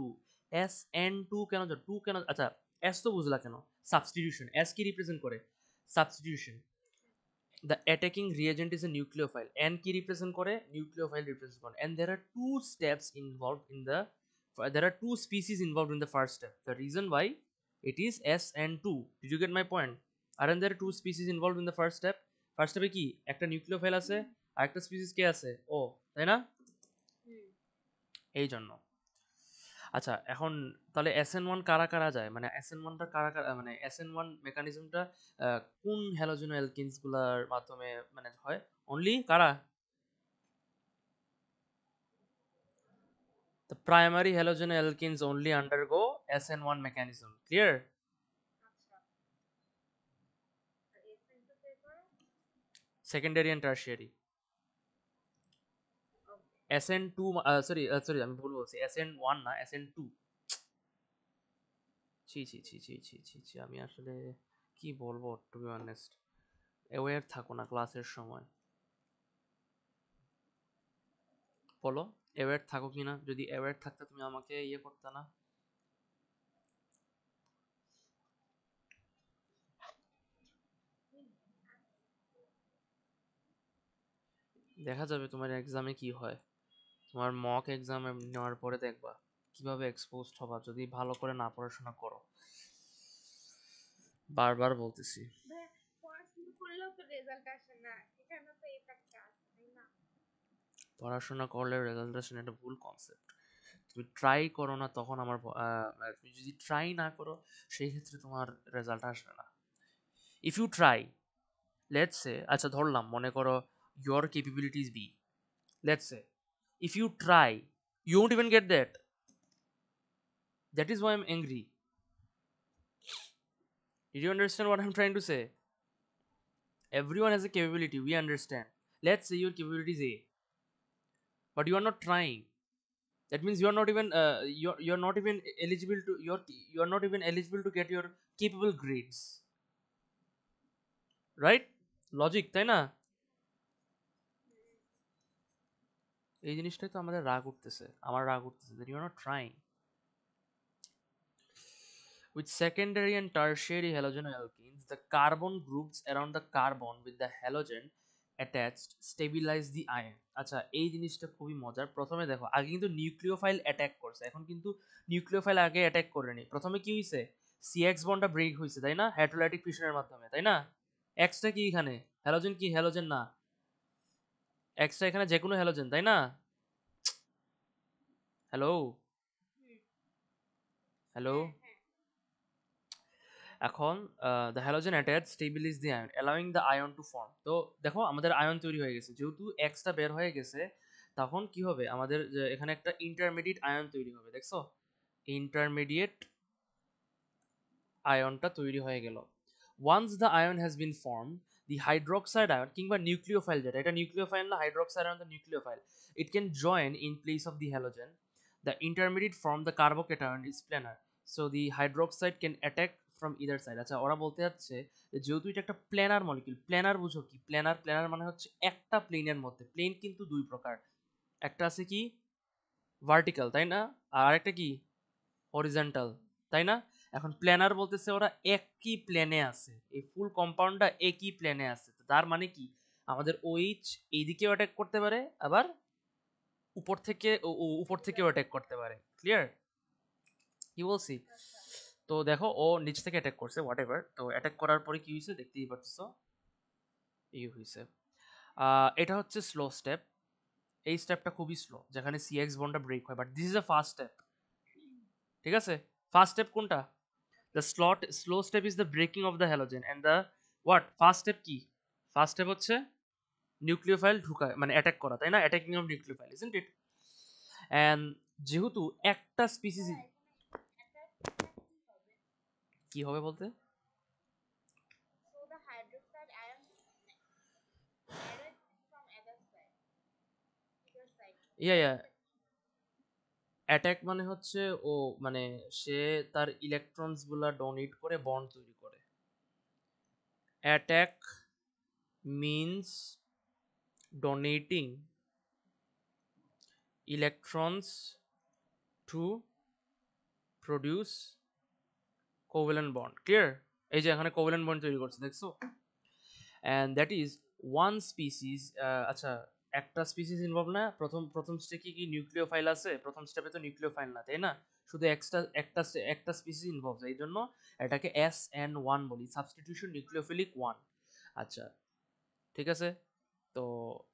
SN2 কেন, 2 কেন, আচ্ছা S তো বুঝলা কেন, সাবস্টিটিউশন। S কি রিপ্রেজেন্ট করে? Substitution. The attacking reagent is a nucleophile, N কি রিপ্রেজেন্ট করে? নিউক্লিওফাইল রিপ্রেজেন্ট করে। And there are two steps involved in the, there are two species involved in the first step. The reason why it is SN2, did you get my point? Aren't there two species involved in the first step? First স্টেপে কি একটা nucleophile আছে আর একটা species কে আছে, ও, তাই না? হুম। এই জন্য। আচ্ছা এখন তাহলে SN1 কারা কারা যায়, মানে SN1টা কারা কারা, মানে SN1 মেকানিজমটা কোন হ্যালোজেন অ্যালকিনস গুলার মাধ্যমে মানে হয়? অনলি কারা? The primary halogen alkenes only undergo SN1 mechanism. Clear? আচ্ছা, আর এসএন টু পে করে? Secondary and tertiary. Okay. SN2, sorry আমি ভুল বলছি, SN1 না, SN2। ছি ছি ছি ছি ছি ছি ছি, আমি আসলে কি বলবো, টু বি অনেস্ট। অ্যাওয়্যার থাকো না ক্লাসের সময়, বলো অ্যাওয়্যার থাকো কি না? যদি অ্যাওয়্যার থাকতে তুমি আমাকে ইয়ে করতে না। দেখা যাবে তোমার এক্সামে কি হয়। তোমার মক এক্সাম নেওয়ার পরে দেখবা কিভাবে এক্সপোজড হবা যদি ভালো করে না পড়াশোনা করো। বারবার বলতেছি। ভাই, পড়াশোনা করলেও তো রেজাল্ট আসে না, এখানে তো এফেক্টটা আছে, তাই না? পড়াশোনা করলে রেজাল্ট আসে না, এটা ভুল কনসেপ্ট। তুমি ট্রাই করো না তখন আমার তুমি যদি ট্রাই না করো সেই ক্ষেত্রে তোমার রেজাল্ট আসবে না। If you try, let's say, আচ্ছা ধরলাম মনে করো your capabilities be, let's say if you try you won't even get that. That is why I'm angry. Did you understand what I'm trying to say? Everyone has a capability, we understand. Let's say your capability is A, but you are not trying. That means you are not even you're not even eligible to, you're not even eligible to get your capable grades, right? Logic, তাই না? এই জিনিসটাই তো আমাদের রাগ উঠতেছে, আমার রাগ উঠতেছে that you are not trying. With secondary and tertiary halogenoalkenes, the carbon groups around the carbon with the halogen attached stabilize the ion. আচ্ছা এই জিনিসটা খুবই মজার। প্রথমে দেখো আগে কিন্তু নিউক্লিওফাইল অ্যাটাক করছে, এখন কিন্তু নিউক্লিওফাইল আগে অ্যাটাক করেনি। প্রথমে কি হইছে, সিএক্স বন্ডটা ব্রেক হইছে, তাই না, হাইড্রোলাইটিক ফিশনের মাধ্যমে, তাই না? এক্সটা কি এখানে হ্যালোজেন, কি হ্যালোজেন না, এক্সটা এখানে যে কোনো হ্যালোজেন, তাই না? Hello, hmm. হ্যালো। হ্যাঁ, হ্যাঁ। এখন the halogen attach stabilize the ion allowing the ion to form. তো দেখো আমাদের আয়ন তৈরি হয়ে গেছে, যেহেতু এক্সটা বের হয়ে গেছে তখন কি হবে, আমাদের এখানে একটা ইন্টারমিডিয়েট আয়ন তৈরি হবে, দেখছো ইন্টারমিডিয়েট আয়নটা তৈরি হয়ে গেল। Once the ion has been form, the hydroxide ion কিংবা নিউক্লিওফাইল, যেটা এটা নিউক্লিওফাইল না, হাইড্রোক্সাইড আয়ন তো nucleophile, it can join in place of the halogen. The intermediate form, the carbocation, is planar, so the hydroxide can attack from either side. আচ্ছা, ওরা বলতে যাচ্ছে যে যেহেতু এটা একটা প্ল্যানার মলিকিউল, প্ল্যানার বুঝো কি? প্ল্যানার, প্ল্যানার মানে হচ্ছে একটা প্লেনের মধ্যে। প্লেন কিন্তু দুই প্রকার, একটা আছে কি ভার্টিক্যাল, তাই না? আর আরেকটা কি হরিজন্টাল, তাই না? এখন প্ল্যানার বলতেছে ওরা একই প্লেনে আছে, এই ফুল কম্পাউন্ডটা একই প্লেনে আছে। তো তার মানে কি আমাদের ওইচ এইদিকেও অ্যাটাক করতে পারে, আবার উপর থেকেও অ্যাটাক করতে পারে। ক্লিয়ার কি বলছি? আচ্ছা। তো দেখো ও নিচ থেকে অ্যাটাক করছে, হোয়াট এভার। তো অ্যাটাক করার পরে কি হয়েছে দেখতেই পারতেছো, এই হয়েছে। এটা হচ্ছে স্লো স্টেপ। এই স্টেপটা খুবই স্লো, যেখানে সিএক্স বন্ডটা ব্রেক হয়, but this is a fast step. ঠিক আছে, ফার্স্ট স্টেপ কোনটা? The slow step is the breaking of the halogen and the what first step কি? ফার্স্ট স্টেপ হচ্ছে নিউক্লিওফাইল ঢুকা, মানে অ্যাটাক করা, তাই না? Attacking of nucleophile, isn't it? And যেহেতু একটা স্পিসিস, ভাইয়া এখানে অ্যাটাক করলে কি হবে? কি হবে বলতে? So the hydroxide ions added from other side, either side. Yeah What yeah, does that mean? Attack মানে হচ্ছে ও, মানে সে তার ইলেকট্রনস গুলা ডোনেট করে বন্ড তৈরি করে। Attack means donating electrons to produce covalent bond. Clear? এই যে এখানে কোভ্যালেন্ট বন্ড তৈরি করছে, দেখছো? And that is one species. আচ্ছা, একটা স্পিসিস ইনভলভ না? প্রথম প্রথম স্টেপে কি নিউক্লিওফাইল আছে? প্রথম স্টেপে তো নিউক্লিওফাইল না, তাই না? শুধু একটা স্পিসিস ইনভলভ, এই জন্য এটাকে SN1 বলি, সাবস্টিটিউশন নিউক্লিওফিলিক 1। আচ্ছা, ঠিক আছে। তো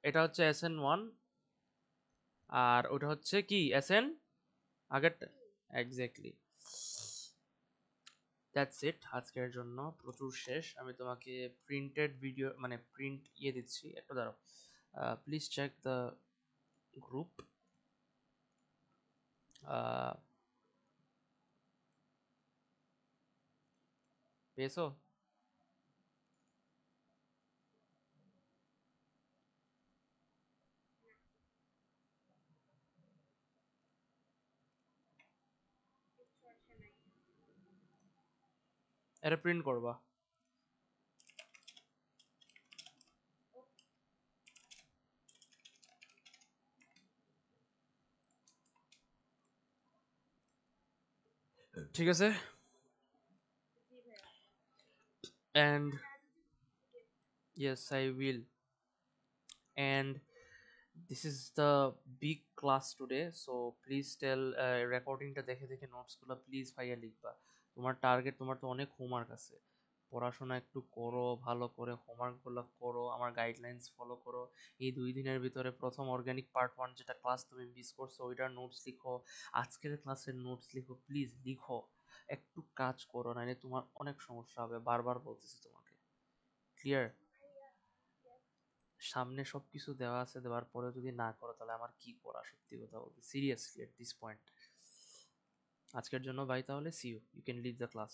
এটা হচ্ছে SN1, আর ওটা হচ্ছে কি SN আগেরটা। এক্স্যাক্টলি, দ্যাটস ইট আজকের জন্য। প্রচুর শেষ। আমি তোমাকে প্রিন্টেড ভিডিও, মানে প্রিন্ট ইয়ে দিচ্ছি, একটু দাঁড়াও। Please check the group. পেয়েছো? কিচ্ছু আসে নাই। এটা প্রিন্ট করবা। Okay, ঠিক আছে। জি ভাইয়া। অ্যান্ড এখানে আজ যে yes I will. And this is the big class today, so please tell, রেকর্ডিংটা দেখে দেখে নোটসগুলো প্লিজ ভাইয়া লিখবা। তোমার টার্গেট, তোমার তো অনেক হোমওয়ার্ক আছে, পড়াশোনা একটু করো, ভালো করে হোমওয়ার্কগুলো করো, আমার গাইডলাইন্স ফলো করো। এই 2 দিনের ভিতরে প্রথম অর্গানিক পার্ট 1 যেটা ক্লাস তুমি মিস করছো ওইটার নোটস লিখো, আজকের ক্লাসের নোটস লিখো, প্লিজ লিখো। একটু কাজ করো, নাহলে তোমার অনেক সমস্যা হবে, বারবার বলতেছি তোমাকে। ক্লিয়ার? ভাইয়া, yes, সামনে সবকিছু দেওয়া আছে, দেওয়ার পরে যদি না করো তাহলে আমার কি করা, সত্যি কথা বলতে সিরিয়াসলি এট দিস পয়েন্ট। আজকের জন্য বাই, তাহলে see you, you can leave the class.